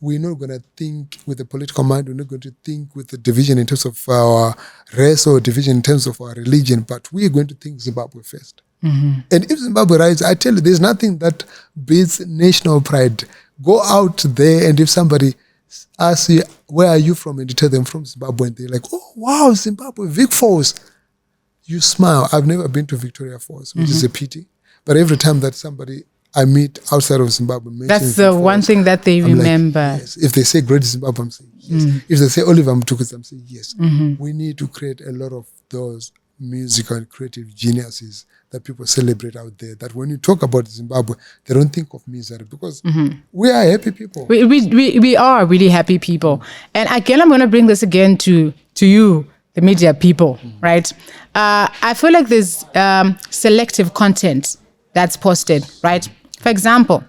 Speaker 3: we're not going to think with a political mind. We're not going to think with the division in terms of our race or division in terms of our religion, but we're going to think Zimbabwe first. And if Zimbabwe rises, I tell you, there's nothing that beats national pride. Go out there, and if somebody asks you, where are you from? And you tell them from Zimbabwe, and they're like, oh, wow, Zimbabwe, Vic Falls. You smile. I've never been to Victoria Falls, which is a pity. But every time that somebody I meet outside of Zimbabwe,
Speaker 2: that's the one thing that they remember.
Speaker 3: Like, yes. If they say Great Zimbabwe, I'm saying yes. If they say Oliver Mtukuz, I'm saying yes. We need to create a lot of those musical and creative geniuses that people celebrate out there, that when you talk about Zimbabwe, they don't think of misery because we are happy people.
Speaker 2: We are really happy people. And again, I'm going to bring this again to you, the media people, right? I feel like there's selective content that's posted, right? For example,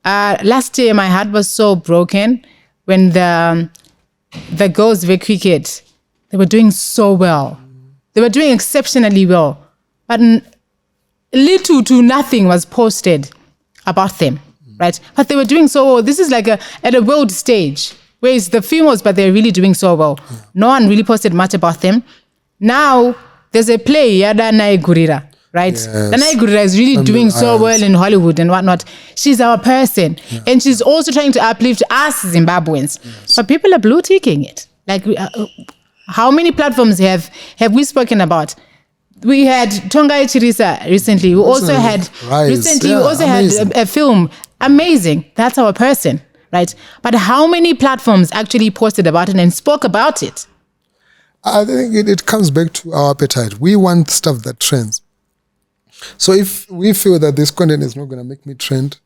Speaker 2: last year my heart was so broken when the girls of cricket, they were doing so well. They were doing exceptionally well. But little to nothing was posted about them, right? But they were doing so well. This is like at a world stage, where it's the females, but they're really doing so well. No one really posted much about them. Now, there's a play, Yada Nai Gurira, right?
Speaker 3: Yes.
Speaker 2: Danai Gurira is really doing so well in Hollywood and whatnot. She's our person. And she's also trying to uplift us Zimbabweans. Yes. But people are blue ticking it. Like, how many platforms have we spoken about? We had Tongai Chirisa recently. We also had a film. Amazing. That's our person, right? But how many platforms actually posted about it and spoke about it?
Speaker 3: I think it comes back to our appetite. We want stuff that trends. So if we feel that this content is not going to make me trend,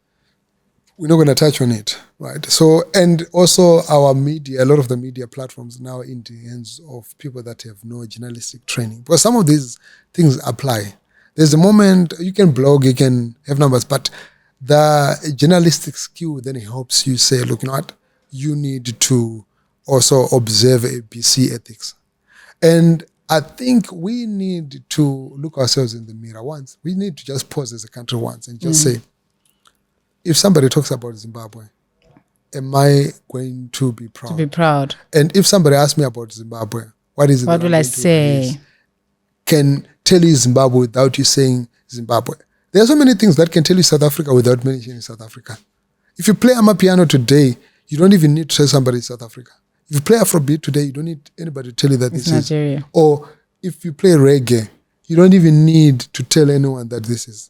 Speaker 3: we're not going to touch on it, right? So, and also our media, a lot of the media platforms now are in the hands of people that have no journalistic training. Because some of these things apply. There's a moment, you can blog, you can have numbers, but the journalistic skill then helps you say, look, you know what? You need to also observe ABC ethics. And I think we need to look ourselves in the mirror once. We need to just pause as a country once and just say, if somebody talks about Zimbabwe, am I going to be proud?
Speaker 2: To be proud.
Speaker 3: And if somebody asks me about Zimbabwe, what is it?
Speaker 2: What will I say?
Speaker 3: Can tell you Zimbabwe without you saying Zimbabwe. There are so many things that can tell you South Africa without mentioning South Africa. If you play Amapiano today, you don't even need to tell somebody in South Africa. If you play Afrobeat today, you don't need anybody to tell you that this
Speaker 2: Nigeria.
Speaker 3: Is. Or if you play reggae, you don't even need to tell anyone that this is.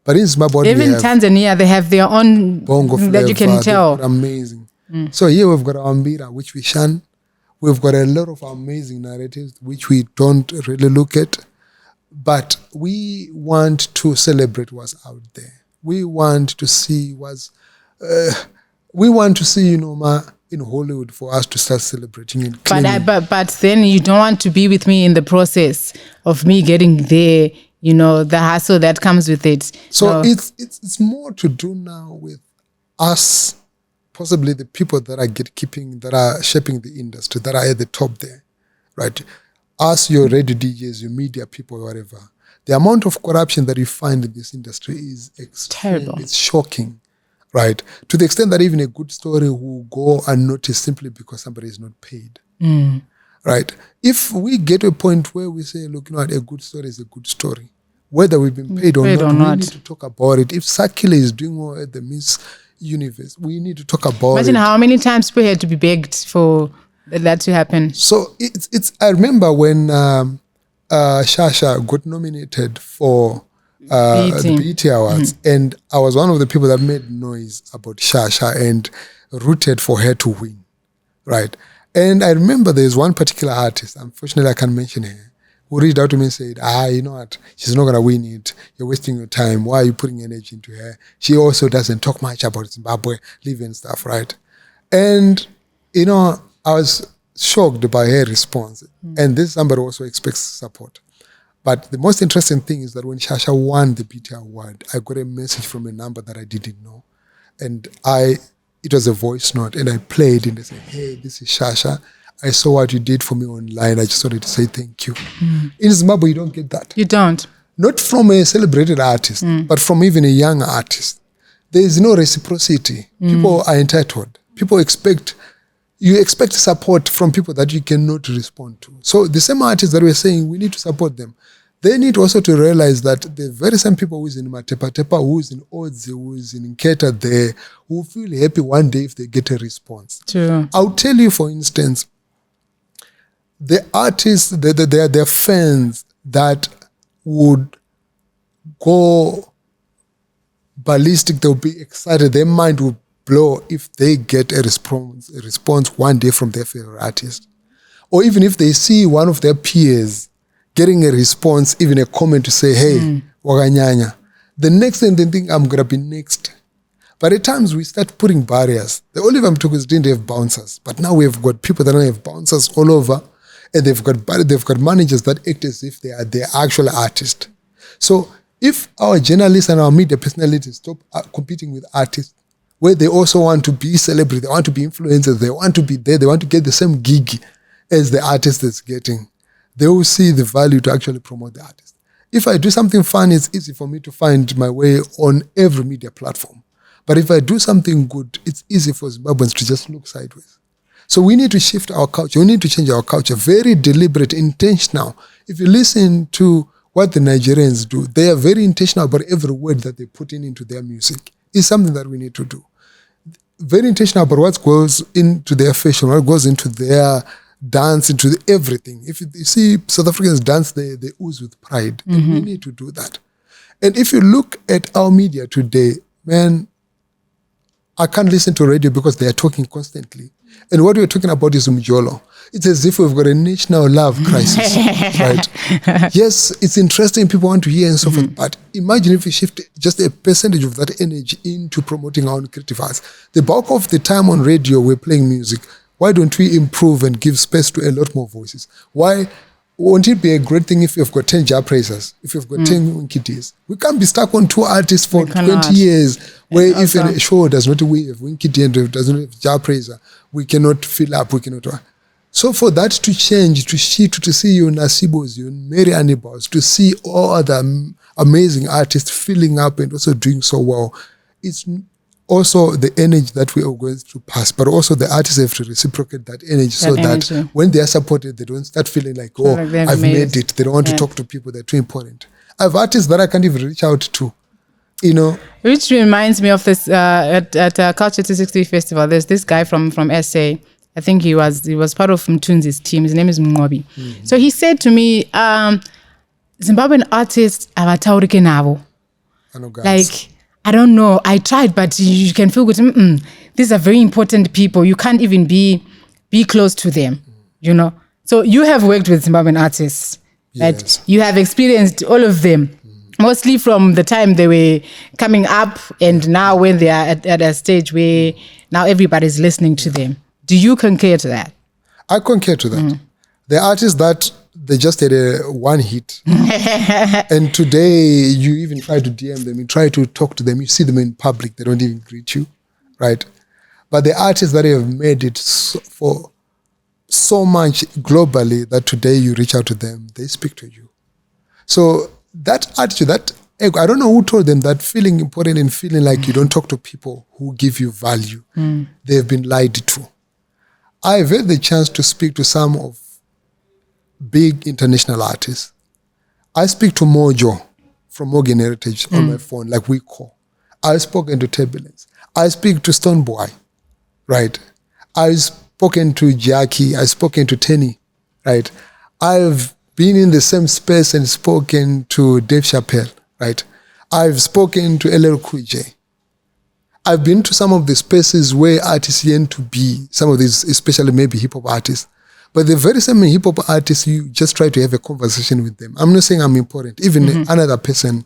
Speaker 3: But in Zimbabwe,
Speaker 2: even Tanzania, they have their own
Speaker 3: bongo flavor
Speaker 2: that you can tell.
Speaker 3: Amazing. So here we've got our Mbira, which we shun. We've got a lot of amazing narratives, which we don't really look at. But we want to celebrate what's out there. We want to see Noma in Hollywood for us to start celebrating it.
Speaker 2: But then you don't want to be with me in the process of me getting there, the hassle that comes with it.
Speaker 3: So it's more to do now with us, possibly the people that are gatekeeping, that are shaping the industry, that are at the top there, right? Us, your radio DJs, your media people, whatever. The amount of corruption that you find in this industry is
Speaker 2: terrible.
Speaker 3: It's shocking, right? To the extent that even a good story will go unnoticed simply because somebody is not paid, right? If we get to a point where we say, look, a good story is a good story, whether we've been paid or not, we need to talk about it. If Sakile is doing well at the Miss Universe, we need to talk about
Speaker 2: it. Imagine how many times people had to be begged for that to happen.
Speaker 3: So it's. I remember when Shasha got nominated for the BET Awards, and I was one of the people that made noise about Shasha and rooted for her to win, right? And I remember there's one particular artist, unfortunately I can't mention her, who reached out to me and said, you know what, she's not going to win it. You're wasting your time. Why are you putting energy into her? She also doesn't talk much about Zimbabwe, living stuff, right? And, I was shocked by her response. And this somebody also expects support. But the most interesting thing is that when Shasha won the BET Award, I got a message from a number that I didn't know. And it was a voice note, and I played and they said, hey, this is Shasha. I saw what you did for me online. I just wanted to say thank you. In Zimbabwe, you don't get that.
Speaker 2: You don't.
Speaker 3: Not from a celebrated artist, but from even a young artist. There is no reciprocity. People are entitled. You expect support from people that you cannot respond to. So the same artists that we're saying, we need to support them. They need also to realize that the very same people who is in Matepa, who is in Odzi, who is in Nketa there, who feel happy one day if they get a response.
Speaker 2: True.
Speaker 3: I'll tell you, for instance, the artists, their fans that would go ballistic, they'll be excited, their mind will blow if they get a response one day from their favorite artist. Or even if they see one of their peers getting a response, even a comment to say, hey, Waganyanya. The next thing they think, I'm going to be next. But at times we start putting barriers. The Olive Mtukuz didn't have bouncers, but now we've got people that don't have bouncers all over, and they've got managers that act as if they are the actual artist. So if our journalists and our media personalities stop competing with artists, where they also want to be celebrities, they want to be influencers, they want to be there, they want to get the same gig as the artist is getting, they will see the value to actually promote the artist. If I do something fun, it's easy for me to find my way on every media platform. But if I do something good, it's easy for Zimbabweans to just look sideways. So we need to shift our culture. We need to change our culture. Very deliberate, intentional. If you listen to what the Nigerians do. They are very intentional about every word that they put into their music. It's something that we need to do. Very intentional about what goes into their fashion, what goes into their dance, into everything. If you see South Africans dance, they ooze with pride. And we need to do that. And if you look at our media today, man, I can't listen to radio because they are talking constantly. And what we're talking about is umjolo. It's as if we've got a national love crisis, right? Yes, it's interesting. People want to hear and so forth. But imagine if we shift just a percentage of that energy into promoting our own creative arts. The bulk of the time on radio, we're playing music. Why don't we improve and give space to a lot more voices? Why won't it be a great thing if you've got 10 jar praisers, if you've got 10 Winkities? We can't be stuck on 2 artists for 20 years, where if a show does not have Winkity and does not have jar praiser, we cannot fill up, we cannot. So for that to change, to see you Nasibos, you Mary Annibals, to see all other amazing artists filling up and also doing so well, it's also the energy that we are going to pass, but also the artists have to reciprocate that energy that when they are supported, they don't start feeling like, I've made it. They don't want to talk to people. They're too important. I have artists that I can't even reach out to,
Speaker 2: Which reminds me of this at Culture 260 Festival. There's this guy from SA. I think he was part of Mtunzi's team. His name is Mngobi. So he said to me, Zimbabwean artists avataurike navo. Like, I don't know. I tried, but you can feel good. These are very important people. You can't even be close to them, So you have worked with Zimbabwean artists, right?
Speaker 3: Yes.
Speaker 2: You have experienced all of them, mostly from the time they were coming up and now when they are at a stage where now everybody's listening to them. Do you concur to that?
Speaker 3: I concur to that. The artists that they just had one hit. And today you even try to DM them, you try to talk to them, you see them in public, they don't even greet you, right? But the artists that have made it for so much globally that today you reach out to them, they speak to you. So that attitude, that ego, I don't know who told them that feeling important and feeling like you don't talk to people who give you value. They've been lied to. I've had the chance to speak to some of big international artists. I speak to Mojo from Morgan Heritage on my phone, like we call. I've spoken to Turbulence. I speak to Stoneboy, right? I've spoken to Jackie. I've spoken to Tenny, right? I've been in the same space and spoken to Dave Chappelle, right? I've spoken to LL Cool J. I've been to some of the spaces where artists yearn to be, some of these, especially maybe hip-hop artists. But the very same hip-hop artists, you just try to have a conversation with them. I'm not saying I'm important. Even another person,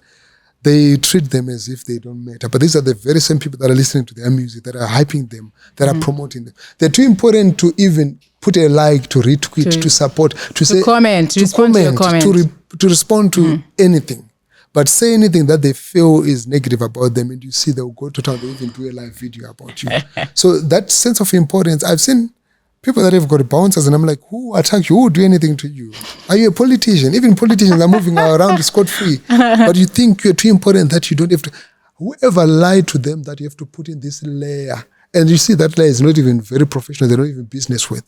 Speaker 3: they treat them as if they don't matter. But these are the very same people that are listening to their music, that are hyping them, that are promoting them. They're too important to even put a like, to retweet, to support, to say,
Speaker 2: comment, to respond to your comment.
Speaker 3: To respond to anything. But say anything that they feel is negative about them, and you see they'll go to town, they'll even do a live video about you. So that sense of importance, I've seen people that have got bouncers, and I'm like, who attacked you? Who would do anything to you? Are you a politician? Even politicians are moving around scot-free. But you think you're too important that you don't have to. Whoever lied to them that you have to put in this layer. And you see that layer is not even very professional. They're not even business with.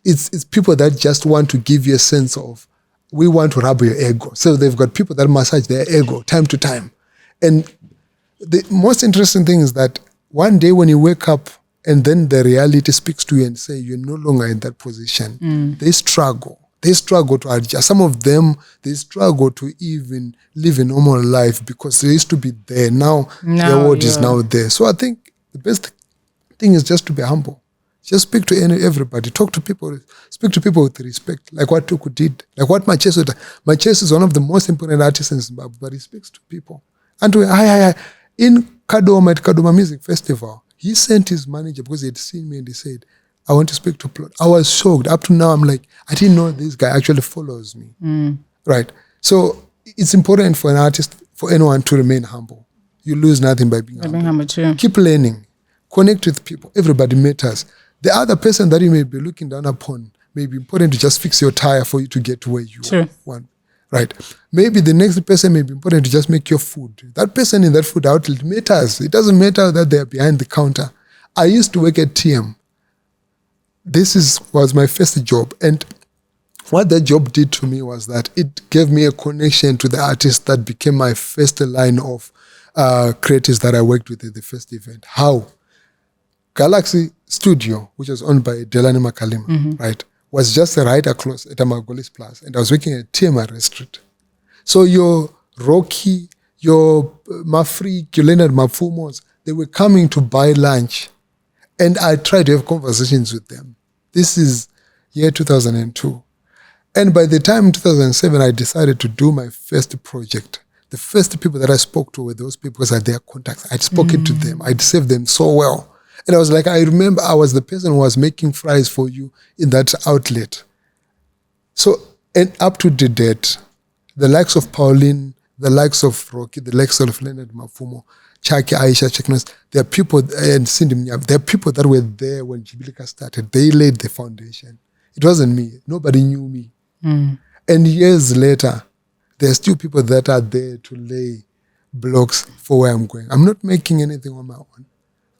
Speaker 3: It's people that just want to give you a sense of, we want to rub your ego. So they've got people that massage their ego time to time. And the most interesting thing is that one day when you wake up and then the reality speaks to you and say you're no longer in that position, they struggle. They struggle to adjust. Some of them, they struggle to even live a normal life because they used to be there. Now their world is now there. So I think the best thing is just to be humble. Just speak to everybody. Talk to people. Speak to people with respect, like what Tuku did, like what Nyce did. Nyce is one of the most important artists in Zimbabwe, but he speaks to people. And in Kadoma, at Kadoma Music Festival, he sent his manager because he had seen me and he said, I want to speak to Plot. I was shocked. Up to now, I'm like, I didn't know this guy actually follows me. Right? So it's important for an artist, for anyone to remain humble. You lose nothing by being humble. Keep learning. Connect with people. Everybody matters. The other person that you may be looking down upon may be important to just fix your tire for you to get to where you want. Right? Maybe the next person may be important to just make your food. That person in that food outlet matters. It doesn't matter that they're behind the counter. I used to work at TM. This was my first job. And what that job did to me was that it gave me a connection to the artist that became my first line of creatives that I worked with at the first event. How? Galaxy Studio, which was owned by Delani Makalima, right, was just right across at Amagolis Plus, and I was working at TMR Street. So your Rocky, your Mafrik, your Leonard Mafumos, they were coming to buy lunch, and I tried to have conversations with them. This is year 2002. And by the time 2007, I decided to do my first project. The first people that I spoke to were those people because I had their contacts. I'd spoken to them. I'd served them so well. And I was like, I remember I was the person who was making fries for you in that outlet. So, and up to the date, the likes of Pauline, the likes of Rocky, the likes of Leonard Mafumo, Chaki, Aisha, Cheknos, there are people, and Cindy Mnyam, there are people that were there when Jibilika started. They laid the foundation. It wasn't me. Nobody knew me. And years later, there are still people that are there to lay blocks for where I'm going. I'm not making anything on my own.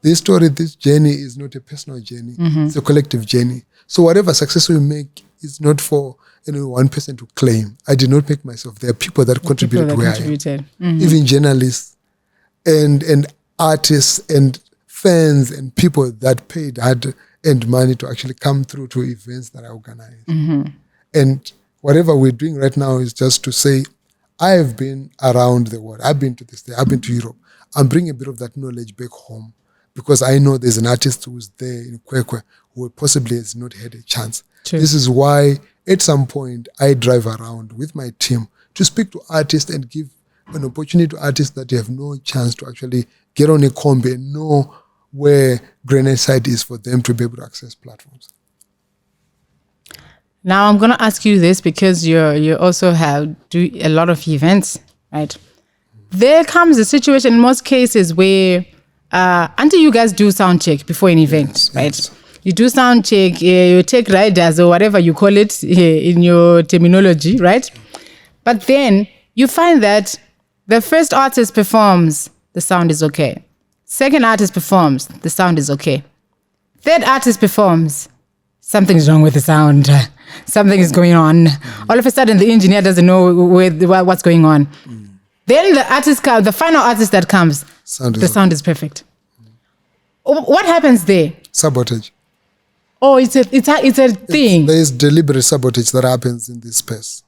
Speaker 3: This story, this journey is not a personal journey. It's a collective journey. So whatever success we make is not for any one person to claim. I did not make myself. There are people that contributed where I am. Even journalists and artists and fans and people that paid hard-earned money to actually come through to events that I organize. And whatever we're doing right now is just to say, I have been around the world. I've been to this day. I've been to Europe. I'm bringing a bit of that knowledge back home because I know there's an artist who's there in Kwekwe who possibly has not had a chance.
Speaker 2: True.
Speaker 3: This is why at some point I drive around with my team to speak to artists and give an opportunity to artists that have no chance to actually get on a combi and know where Grenade Side is for them to be able to access platforms.
Speaker 2: Now I'm going to ask you this because you also do a lot of events, right? There comes a situation in most cases where until you guys do sound check before an event, right? Yes. You do sound check, you take riders or whatever you call it in your terminology, right? But then you find that the first artist performs, the sound is okay. Second artist performs, the sound is okay. Third artist performs, something's wrong with the sound. Something is going on. All of a sudden, the engineer doesn't know what's going on. Then the final artist that comes, the sound is perfect. What happens there?
Speaker 3: Sabotage.
Speaker 2: Oh, it's a thing.
Speaker 3: There is deliberate sabotage that happens in this space.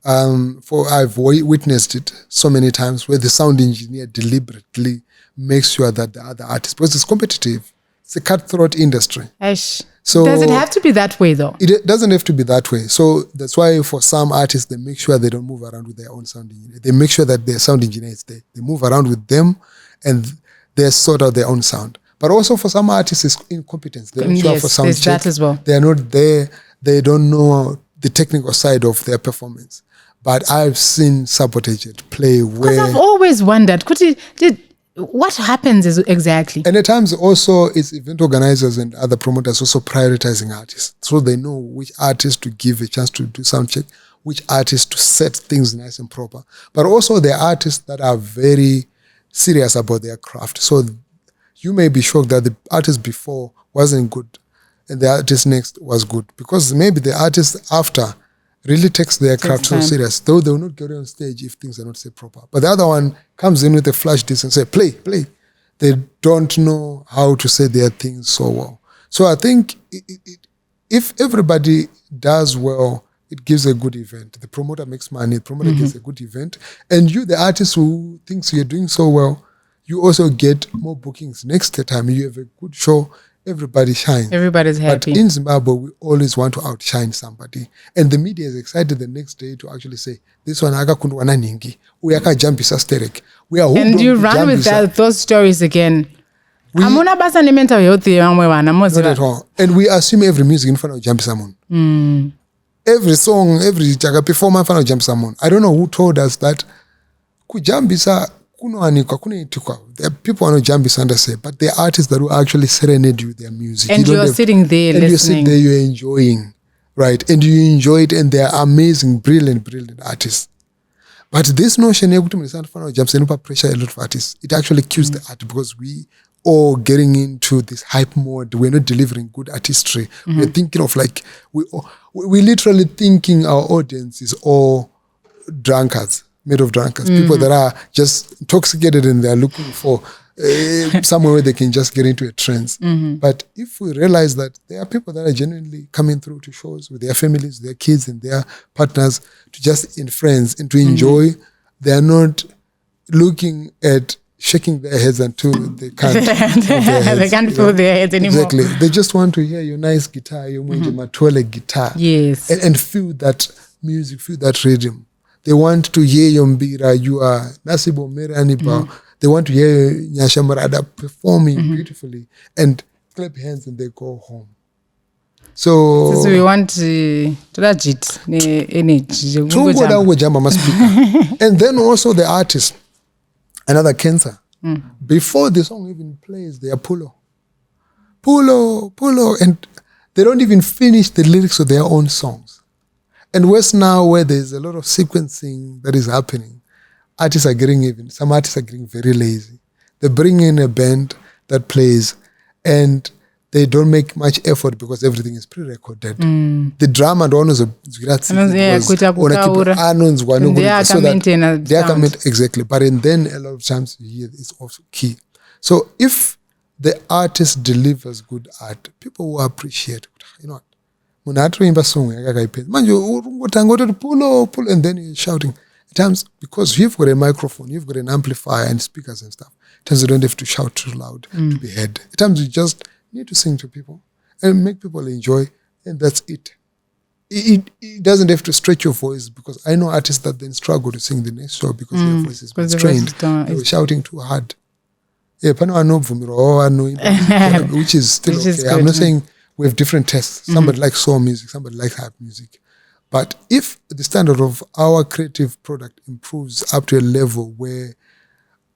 Speaker 3: I've witnessed it so many times where the sound engineer deliberately makes sure that the other artist, because it's competitive, it's a cutthroat industry. So
Speaker 2: does it have to be that way though?
Speaker 3: It doesn't have to be that way. So that's why for some artists, they make sure they don't move around with their own sound engineer. They make sure that their sound engineer is there. They move around with them and they sort out their own sound. But also for some artists, it's incompetence. They're not sure for sound check.
Speaker 2: That as well.
Speaker 3: They are not there. They don't know the technical side of their performance. But I've seen sabotage at play where...
Speaker 2: Because I've always wondered, what happens is exactly?
Speaker 3: And at times also it's event organizers and other promoters also prioritizing artists. So they know which artists to give a chance to do sound check, which artists to set things nice and proper. But also there are artists that are very serious about their craft. So you may be shocked that the artist before wasn't good and the artist next was good. Because maybe the artist after really takes their craft so serious, though they will not get on stage if things are not set proper. But the other one comes in with a flash disc and say, play. They don't know how to say their things so well. So I think if everybody does well, it gives a good event. The promoter makes money, the promoter gets a good event. And you, the artist who thinks you're doing so well, you also get more bookings. Next time you have a good show, everybody shines.
Speaker 2: Everybody's happy.
Speaker 3: But in Zimbabwe, we always want to outshine somebody. And the media is excited the next day to actually say, this one akakundwana ningi. Uyaka jumpisa sterek.
Speaker 2: And you run with those stories again. Not
Speaker 3: at all. And we assume every music in front of jumpisa moon. Every song, every performer in front of jumpisa moon. I don't know who told us that kujambisa there are people who are jumping under say, but there are artists that will actually serenade you with their music.
Speaker 2: And you're sitting there listening.
Speaker 3: You're sitting there, you're enjoying, right? And you enjoy it, and they are amazing, brilliant artists. But this notion, pressure a lot of artists. It actually kills the art because we all getting into this hype mode. We're not delivering good artistry. We're thinking of like, we literally thinking our audience is all drunkards, made of drunkards, people that are just intoxicated and they're looking for somewhere where they can just get into a trance. But if we realize that there are people that are genuinely coming through to shows with their families, their kids and their partners to just in friends and to enjoy, they are not looking at shaking their heads until they can't
Speaker 2: they can't feel their heads anymore.
Speaker 3: Exactly. They just want to hear your nice guitar, your Matole guitar.
Speaker 2: Yes.
Speaker 3: And feel that music, feel that rhythm. They want to hear your mbira, you are Nasibo Meraniba. They want to hear Nyasha Marada performing beautifully and clap hands and they go home. So
Speaker 2: we want to energy.
Speaker 3: And then also the artist, another cancer. Before the song even plays, they are pulo, and they don't even finish the lyrics of their own songs. And worse now, where there's a lot of sequencing that is happening, some artists are getting very lazy. They bring in a band that plays and they don't make much effort because everything is pre-recorded. The drama and honors of exactly. But then a lot of times you hear it's also key. So if the artist delivers good art, people will appreciate it. You know what? And then you're shouting. At times, because you've got a microphone, you've got an amplifier and speakers and stuff, at times you don't have to shout too loud to be heard. At times you just need to sing to people and make people enjoy, and that's it. It doesn't have to stretch your voice, because I know artists that then struggle to sing the next show because their voice is been strained. They were shouting too hard. Which is still okay. I'm not saying we have different tests. Somebody likes soul music, somebody likes hype music. But if the standard of our creative product improves up to a level where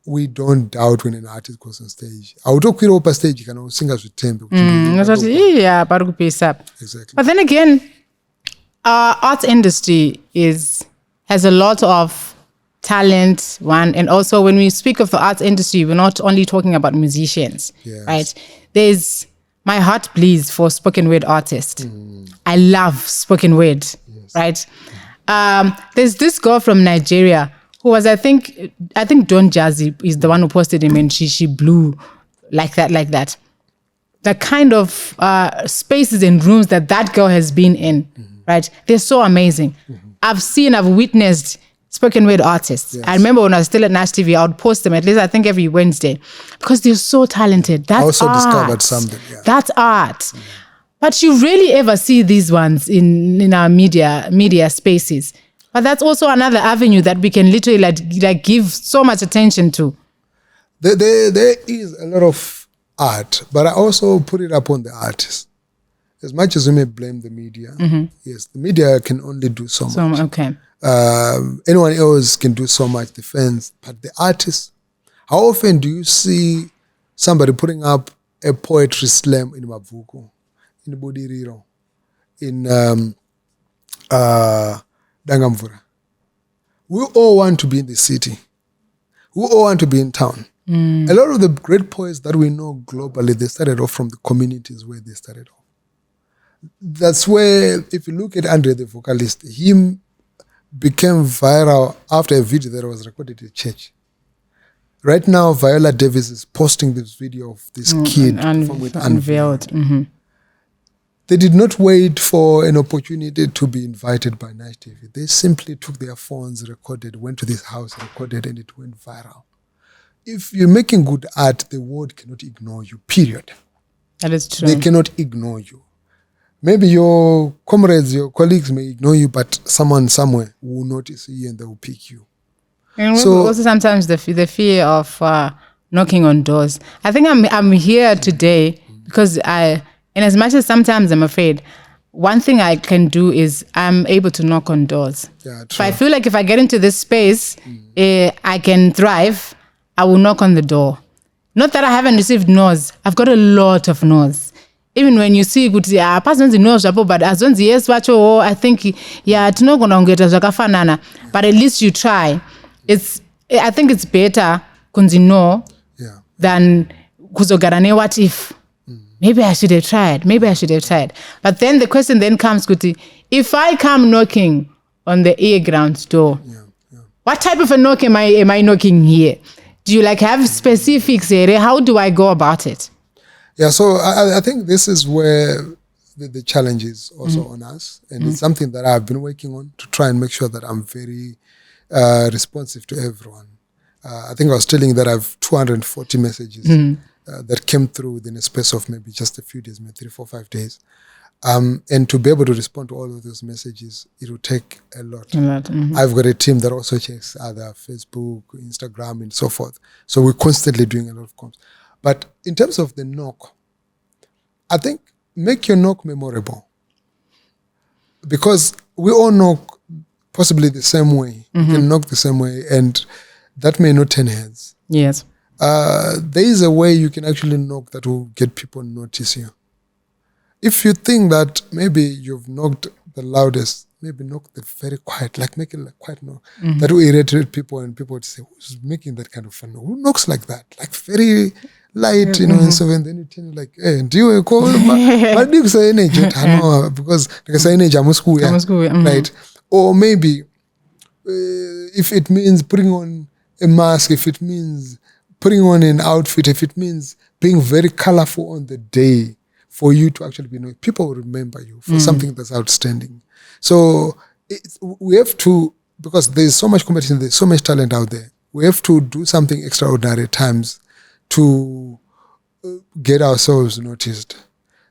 Speaker 3: we don't doubt when an artist goes on stage. I would talk over stage, you can sing us with tempo. Exactly.
Speaker 2: But then again, our arts industry has a lot of talent, and also when we speak of the arts industry, we're not only talking about musicians, right? There's my heart bleeds for spoken word artists. I love spoken word, right? There's this girl from Nigeria who was, I think Don Jazzy is the one who posted him, and she blew like that. The kind of spaces and rooms that girl has been in, right? They're so amazing. I've witnessed spoken word artists. I remember when I was still at Nyce TV, I would post them at least, I think, every Wednesday, because they're so talented. That's
Speaker 3: also
Speaker 2: art.
Speaker 3: Discovered something. Yeah.
Speaker 2: That's art. But you rarely ever see these ones in our media spaces. But that's also another avenue that we can literally like give so much attention to.
Speaker 3: There is a lot of art, but I also put it upon the artist. As much as we may blame the media, yes, the media can only do so much.
Speaker 2: Okay.
Speaker 3: Anyone else can do so much defense, but the artist, how often do you see somebody putting up a poetry slam in Mavuko, in Bodiriro, in Dangamvura? We all want to be in the city. We all want to be in town. A lot of the great poets that we know globally, they started off from the communities where they started off. That's where, if you look at Andre, the vocalist, he became viral after a video that was recorded at church. Right now, Viola Davis is posting this video of this kid with Unveiled. They did not wait for an opportunity to be invited by Nyce TV. They simply took their phones, recorded, went to this house, recorded, and it went viral. If you're making good art, the world cannot ignore you, period.
Speaker 2: That is true.
Speaker 3: They cannot ignore you. Maybe your comrades, your colleagues may ignore you, but someone somewhere will notice you and they will pick you.
Speaker 2: And also sometimes the fear of knocking on doors. I think I'm here today because and as much as sometimes I'm afraid, one thing I can do is I'm able to knock on doors.
Speaker 3: Yeah,
Speaker 2: if I feel like if I get into this space, I can thrive, I will knock on the door. Not that I haven't received no's. I've got a lot of no's. Even when you see good, person knows, but as long as yes, I think it's not gonna get but at least you try. I think it's better than kuzogara what if. Maybe I should have tried. But then the question then comes, Kuti, if I come knocking on the air ground door, what type of a knock am I knocking here? Do you have specifics here? How do I go about it?
Speaker 3: Yeah, so I think this is where the challenge is also on us. And it's something that I've been working on to try and make sure that I'm very responsive to everyone. I think I was telling you that I have 240 messages that came through within a space of maybe just a few days, maybe 3, 4, 5 days. And to be able to respond to all of those messages, it will take a lot. I've got a team that also checks other Facebook, Instagram, and so forth. So we're constantly doing a lot of comms. But in terms of the knock, I think make your knock memorable. Because we all knock possibly the same way. We can knock the same way, and that may not turn heads.
Speaker 2: Yes.
Speaker 3: There is a way you can actually knock that will get people to notice you. If you think that maybe you've knocked the loudest, maybe knock the very quiet, make it quiet knock. That will irritate people, and people would say, who's making that kind of fun? Who knocks like that? Very light, and so and then you tell hey, do you call but do you say energy? Because say energy, right? Or maybe if it means putting on a mask, if it means putting on an outfit, if it means being very colorful on the day for you to actually be known, people will remember you for something that's outstanding. So we have to, because there's so much competition, there's so much talent out there, we have to do something extraordinary at times to get ourselves noticed.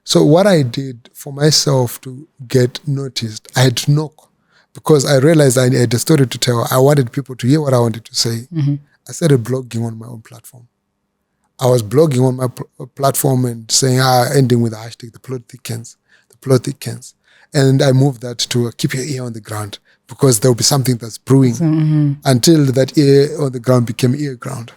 Speaker 3: So what I did for myself to get noticed, I had to knock, because I realized I had a story to tell. I wanted people to hear what I wanted to say. I started blogging on my own platform. I was blogging on my platform and saying, ending with the hashtag, the plot thickens. And I moved that to keep your ear on the ground, because there will be something that's brewing until that ear on the ground became ear ground.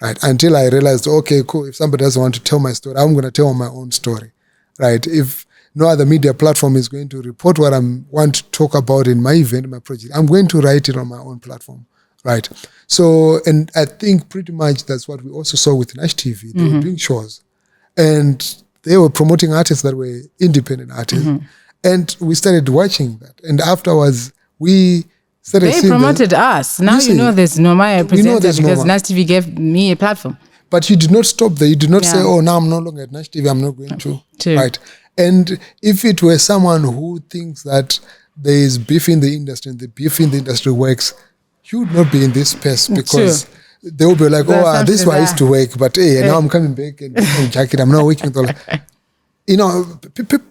Speaker 3: Right? Until I realized, okay, cool, if somebody doesn't want to tell my story, I'm going to tell my own story. Right? If no other media platform is going to report what I want to talk about in my event, my project, I'm going to write it on my own platform. Right. So, and I think pretty much that's what we also saw with Nyce TV. They were doing shows, and they were promoting artists that were independent artists. And we started watching that. And afterwards, we started seeing. They
Speaker 2: promoted us. Now you know there's Noma presenter, because Nyce TV gave me a platform.
Speaker 3: But you did not stop there. You did not say, oh, now I'm no longer at Nyce TV, I'm not going to. Right. And if it were someone who thinks that there is beef in the industry and the beef in the industry works, you would not be in this space, because they will be like, this is why I used to work, but hey, now I'm coming back and jacket. I'm not working.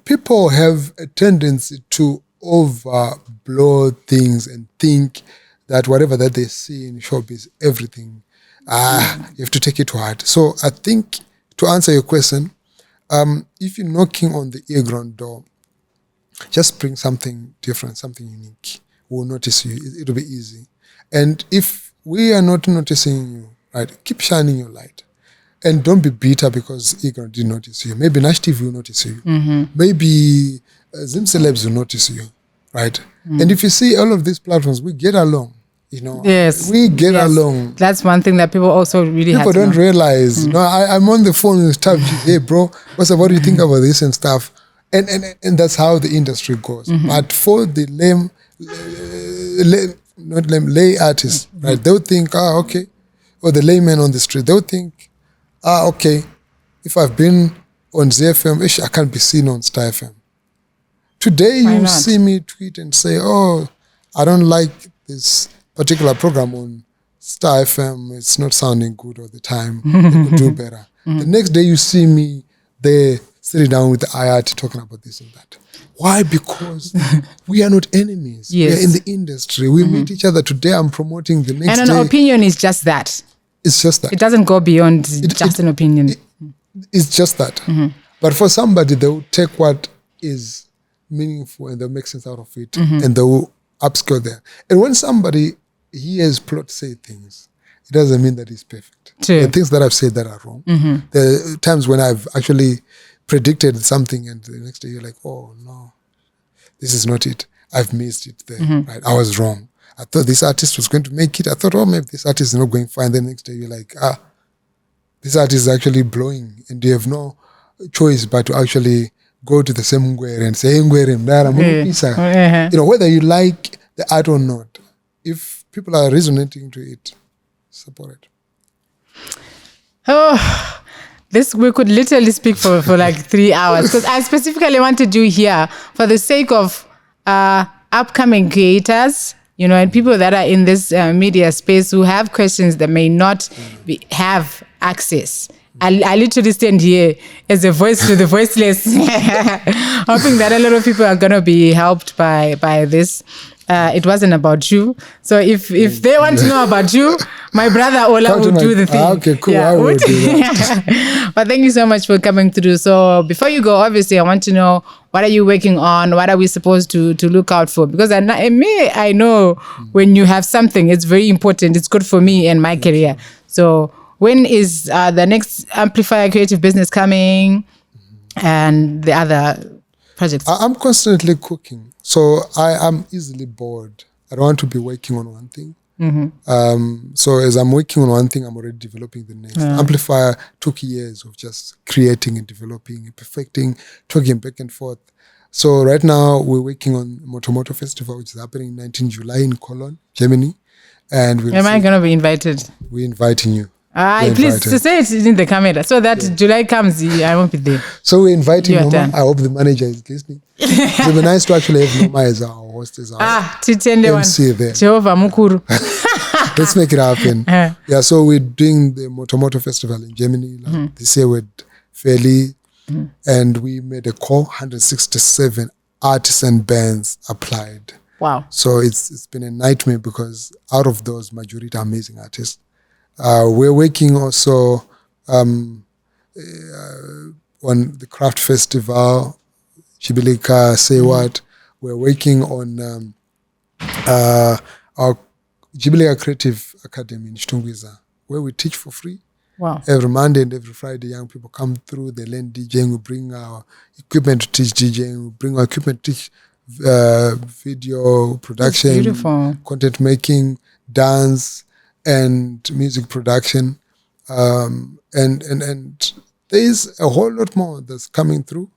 Speaker 3: People have a tendency to overblow things and think that whatever that they see in showbiz, everything, you have to take it to heart. So I think, to answer your question, if you're knocking on the ear-ground door, just bring something different, something unique. We'll notice you. It'll be easy. And if we are not noticing you, right, keep shining your light. And don't be bitter because Egon didn't notice you. Maybe Nyce TV will notice you. Maybe Zim Celebs will notice you, right? And if you see all of these platforms, we get along,
Speaker 2: Yes.
Speaker 3: We get along.
Speaker 2: That's one thing that people also really
Speaker 3: people don't realize. I'm on the phone with stuff. Hey, bro, what do you think about this and stuff? And that's how the industry goes. But for the lay artists, right? They'll think, okay. Or the layman on the street, they'll think, okay, if I've been on ZFM, I can't be seen on Star FM. Today you see me tweet and say, I don't like this particular program on Star FM. It's not sounding good all the time. They could do better. The next day you see me there sitting down with the IRT talking about this and that. Why? Because we are not enemies.
Speaker 2: Yes.
Speaker 3: We are in the industry. We meet each other. Today I'm promoting, the next day.
Speaker 2: And an opinion is just that.
Speaker 3: It's just that.
Speaker 2: It doesn't go beyond just an opinion.
Speaker 3: It's just that. But for somebody, they will take what is meaningful and they'll make sense out of it, and they will upscale there. And when somebody hears Plot say things, it doesn't mean that it's perfect. The things that I've said that are wrong. There are times when I've actually predicted something and the next day you're like, oh no, this is not it. I've missed it there. Right? I was wrong. I thought this artist was going to make it. I thought, maybe this artist is not going fine. The next day you're like, this art is actually blowing, and you have no choice but to actually go to the same Ngwere and say, Ngwere, mdara, munupisa. You know, whether you like the art or not, if people are resonating to it, support it.
Speaker 2: Oh, this we could literally speak for like 3 hours, because I specifically wanted you here for the sake of upcoming creators, you know, and people that are in this media space who have questions that may not have access. I literally stand here as a voice to the voiceless, hoping that a lot of people are going to be helped by this. It wasn't about you. So if they want to know about you, my brother Ola will do the thing.
Speaker 3: Okay, cool. Yeah, I will do that.
Speaker 2: But thank you so much for coming through. So before you go, obviously, I want to know, what are you working on? What are we supposed to look out for? Because I know when you have something, it's very important. It's good for me and my career. So when is the next Amplifier Creative Business coming, and the other projects?
Speaker 3: I'm constantly cooking. So I am easily bored. I don't want to be working on one thing. So as I'm working on one thing, I'm already developing the next. Amplifier took years of just creating and developing and perfecting, talking back and forth. So right now we're working on Moto Festival, which is happening 19 July in Cologne, Germany. And
Speaker 2: am I going to be invited?
Speaker 3: We're inviting you.
Speaker 2: Please to say it in the camera so that July comes, I won't be there.
Speaker 3: So we're inviting Noma. I hope the manager is listening. It would be nice to actually have Noma as our host, as our MC there.
Speaker 2: Jehovah Mukuru.
Speaker 3: Let's make it happen. Yeah, so we're doing the Moto Festival in Germany. This year with fairly, and we made a call. 167 artists and bands applied.
Speaker 2: Wow.
Speaker 3: So it's been a nightmare, because out of those, majority are amazing artists. We're working also on the craft festival, Chibilika, Say What. We're working on our Chibilika Creative Academy in Chitungwiza, where we teach for free.
Speaker 2: Wow.
Speaker 3: Every Monday and every Friday, young people come through, they learn DJing, we bring our equipment to teach DJing, we bring our equipment to teach video production, content making, dance, and music production, and there is a whole lot more that's coming through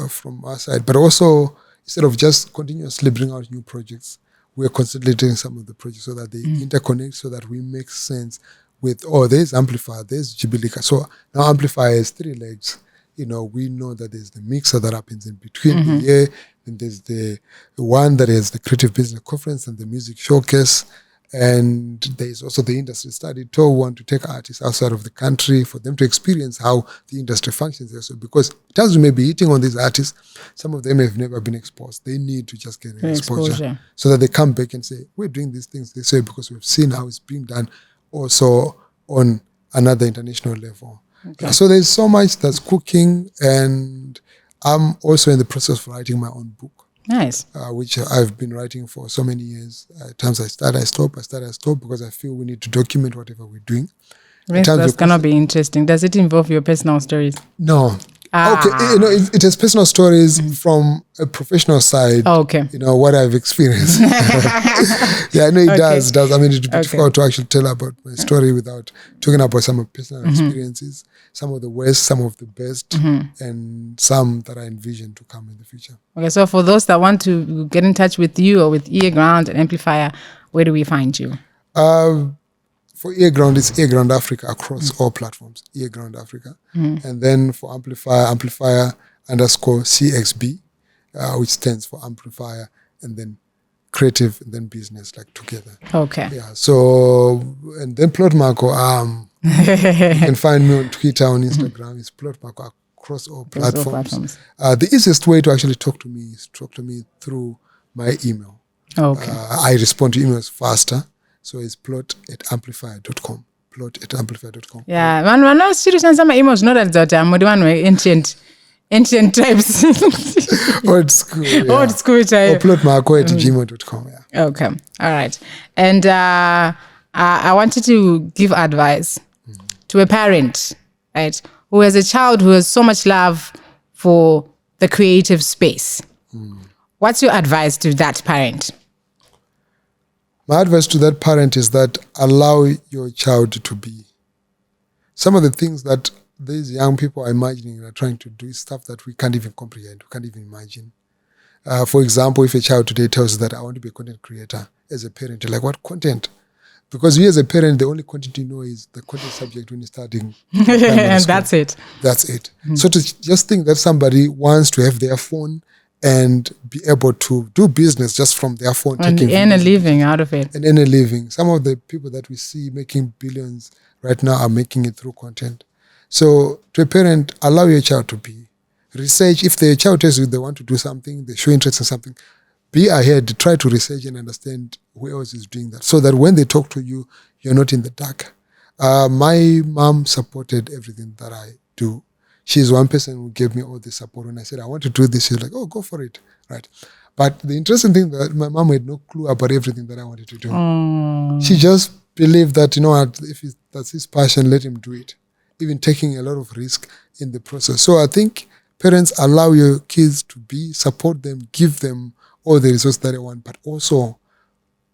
Speaker 3: from our side. But also, instead of just continuously bring out new projects, we're consolidating some of the projects so that they interconnect, so that we make sense with, there's Amplifier, there's Jibilika. So now Amplifier has 3 legs. You know, we know that there's the mixer that happens in between the year, and there's the one that has the Creative Business Conference and the music showcase. And there's also the industry study tour. We want to take artists outside of the country for them to experience how the industry functions there. So because it has may be hitting on these artists, some of them have never been exposed. They need to just get exposure so that they come back and say, we're doing these things this way because we've seen how it's being done also on another international level. Okay. So there's so much that's cooking, and I'm also in the process of writing my own book.
Speaker 2: Nice.
Speaker 3: Which I've been writing for so many years. At times I start, I stop, because I feel we need to document whatever we're doing.
Speaker 2: That's going to be interesting. Does it involve your personal stories?
Speaker 3: No. Okay, it has personal stories from a professional side.
Speaker 2: Oh, okay.
Speaker 3: What I've experienced. Yeah, I know it does. I mean, it would be difficult to actually tell about my story without talking about some of my personal experiences, some of the worst, some of the best, and some that I envision to come in the future.
Speaker 2: Okay, so for those that want to get in touch with you or with Earground and Amplifier, where do we find you?
Speaker 3: For Earground, it's Earground Africa across all platforms, Earground Africa. And then for Amplifier _CXB, which stands for Amplifier, and then Creative, and then Business, like together.
Speaker 2: Okay.
Speaker 3: Yeah, so, and then Plot Mhako, you can find me on Twitter, on Instagram, it's Plot Mhako across all platforms. The easiest way to actually talk to me is talk to me through my email.
Speaker 2: Okay.
Speaker 3: I respond to emails faster. So it's plot@amplifier.com. Plot@amplifier.com.
Speaker 2: Yeah, man, no serious and some emails not that I'm the one way ancient types.
Speaker 3: Old school. Yeah.
Speaker 2: Old school type.
Speaker 3: Or plotmhako@gmail.com. Yeah.
Speaker 2: Okay. All right. And I wanted to give advice to a parent, right, who has a child who has so much love for the creative space. What's your advice to that parent?
Speaker 3: My advice to that parent is that allow your child to be. some of the things that these young people are imagining and are trying to do is stuff that we can't even comprehend, we can't even imagine. For example, if a child today tells us that I want to be a content creator, as a parent, you're like, what content? Because you as a parent, the only content you know is the content subject when you're studying.
Speaker 2: And that's it.
Speaker 3: That's it. So to just think that somebody wants to have their phone and be able to do business just from their phone.
Speaker 2: And earn a living out of it.
Speaker 3: And earn a living. Some of the people that we see making billions right now are making it through content. So to a parent, allow your child to be. Research. If the child tells you they want to do something, they show interest in something, be ahead, try to research and understand who else is doing that so that when they talk to you, you're not in the dark. My mom supported everything that I do. She's one person who gave me all the support. When I said, I want to do this, she's like, oh, go for it. Right. But the interesting thing that my mom had no clue about everything that I wanted to do. She just believed that, you know what, if that's his passion, let him do it. Even taking a lot of risk in the process. So I think parents, allow your kids to be, support them, give them all the resources that they want, but also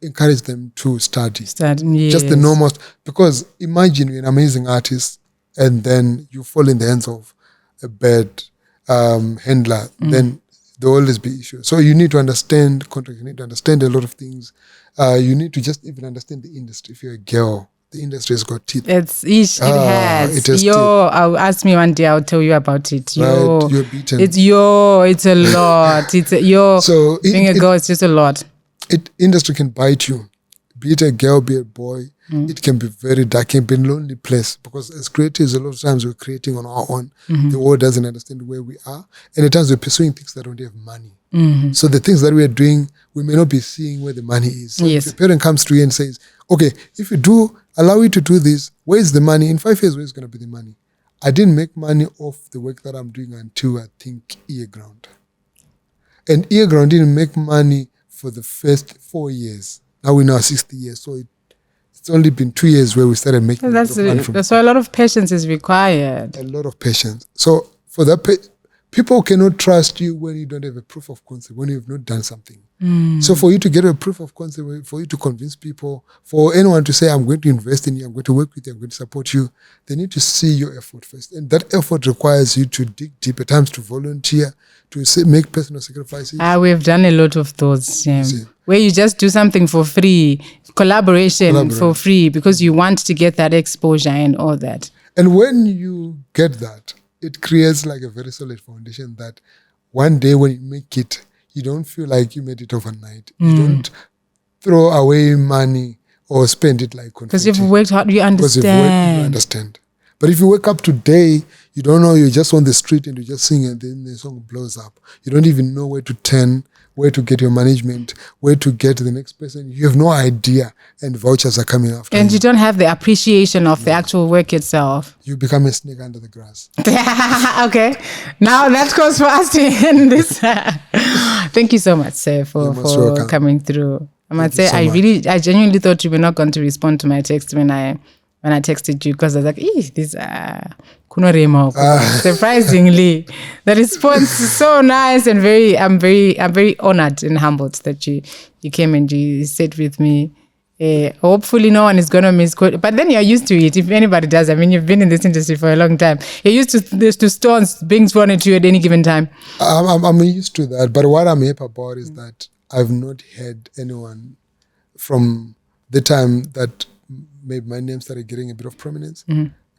Speaker 3: encourage them to study.
Speaker 2: Yes.
Speaker 3: Just the normal, because imagine you're an amazing artist and then you fall in the hands of a bad handler, then there will always be issues. So you need to understand contract, you need to understand a lot of things. You need to just even understand the industry. If you're a girl, the industry has got teeth.
Speaker 2: It has.
Speaker 3: It has
Speaker 2: Ask me one day, I'll tell you about it.
Speaker 3: Right, you're beaten.
Speaker 2: It's a lot. So being a girl, it's just a lot.
Speaker 3: Industry can bite you. Be it a girl, be it a boy. It can be very dark, it can be a lonely place because as creatives, a lot of times we're creating on our own. The world doesn't understand where we are. And at times we're pursuing things that don't have money. So the things that we're doing, we may not be seeing where the money is. So if a parent comes to you and says, okay, if you do, allow you to do this, where's the money? In 5 years, where's going to be the money? I didn't make money off the work that I'm doing until I think Earground. And Earground didn't make money for the first 4 years. Now we're now 60 years. So it's only been 2 years where we started making money.
Speaker 2: So a lot of patience is required.
Speaker 3: A lot of patience. So for that, people cannot trust you when you don't have a proof of concept, when you've not done something. So for you to get a proof of concept, for you to convince people, for anyone to say, I'm going to invest in you, I'm going to work with you, I'm going to support you, they need to see your effort first. And that effort requires you to dig deep, at times to volunteer, to make personal sacrifices.
Speaker 2: We've done a lot of those, where you just do something for free, collaboration for free, because you want to get that exposure and all that.
Speaker 3: And when you get that, it creates like a very solid foundation that one day when you make it, you don't feel like you made it overnight. You don't throw away money or spend it like confetti.
Speaker 2: Because you've worked hard, you understand.
Speaker 3: But if you wake up today, you don't know, you're just on the street and you just sing and then the song blows up. You don't even know where to turn, where to get your management, where to get the next person. You have no idea, and vouchers are coming after you.
Speaker 2: And you don't have the appreciation of the actual work itself.
Speaker 3: You become a snake under the grass.
Speaker 2: Okay. Now that goes for us to end this. Thank you so much, sir, for coming through. I must say, I genuinely thought you were not going to respond to my text when I texted you, because I was like, this surprisingly, the response is so nice and I'm very honored and humbled that you came and you sat with me. Hopefully no one is going to misquote, but then you're used to it. If anybody does, I mean, you've been in this industry for a long time. You're used to stones being thrown at you at any given time.
Speaker 3: I'm used to that, but what I'm happy about is that I've not had anyone from the time that maybe my name started getting a bit of prominence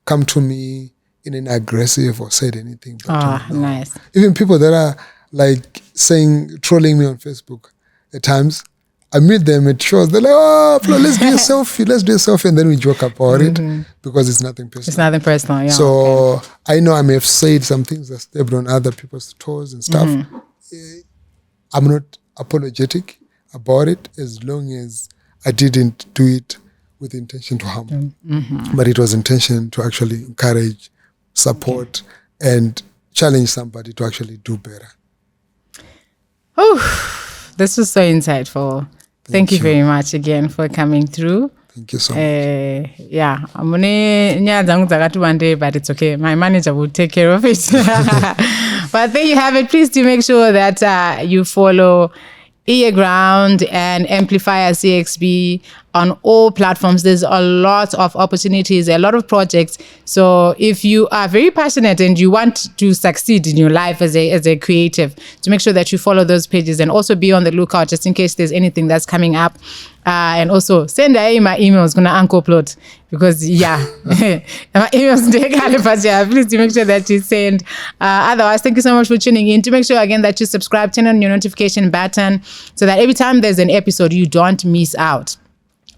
Speaker 3: come to me in an aggressive or said anything.
Speaker 2: Nice.
Speaker 3: Even people that are like trolling me on Facebook at times, I meet them at shows, they're like, oh, Flo, let's do a selfie, and then we joke about it because it's nothing personal.
Speaker 2: It's nothing personal, yeah.
Speaker 3: So I know I may have said some things that stepped on other people's toes and stuff. I'm not apologetic about it as long as I didn't do it with intention to harm. But it was intention to actually encourage, support, and challenge somebody to actually do better.
Speaker 2: Oh, this was so insightful. Thank you very much again for coming through.
Speaker 3: Thank you so much.
Speaker 2: Yeah, I'm gonna one day, but it's okay. My manager will take care of it. But there you have it. Please do make sure that you follow Earground and Amplifier CXB on all platforms. There's a lot of opportunities, a lot of projects. So if you are very passionate and you want to succeed in your life as a creative, to make sure that you follow those pages and also be on the lookout just in case there's anything that's coming up. And also send my emails gonna Uncle Plot, because my emails please do make sure that you send. Otherwise, thank you so much for tuning in. To make sure again that you subscribe, turn on your notification button so that every time there's an episode you don't miss out.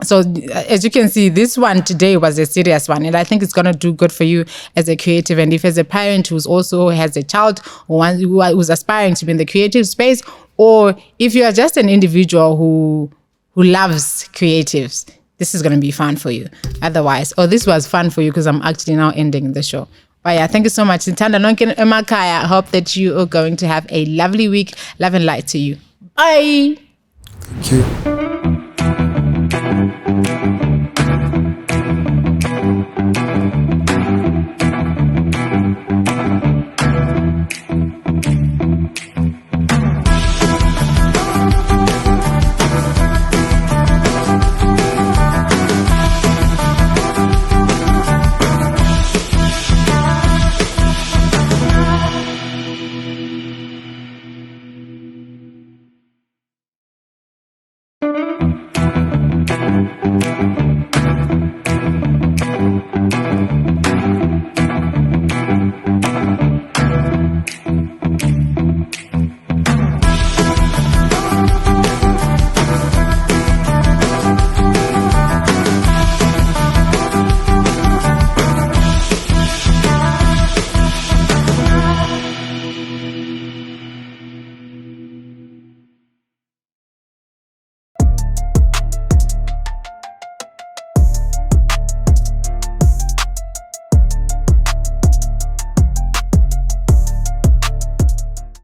Speaker 2: So as you can see, this one today was a serious one, and I think it's going to do good for you as a creative. And if as a parent who's also has a child or one who's aspiring to be in the creative space, or if you are just an individual who loves creatives, this is going to be fun for you. Otherwise, this was fun for you because I'm actually now ending the show. But yeah, thank you so much. I hope that you are going to have a lovely week. Love and light to you. Bye.
Speaker 3: Thank you.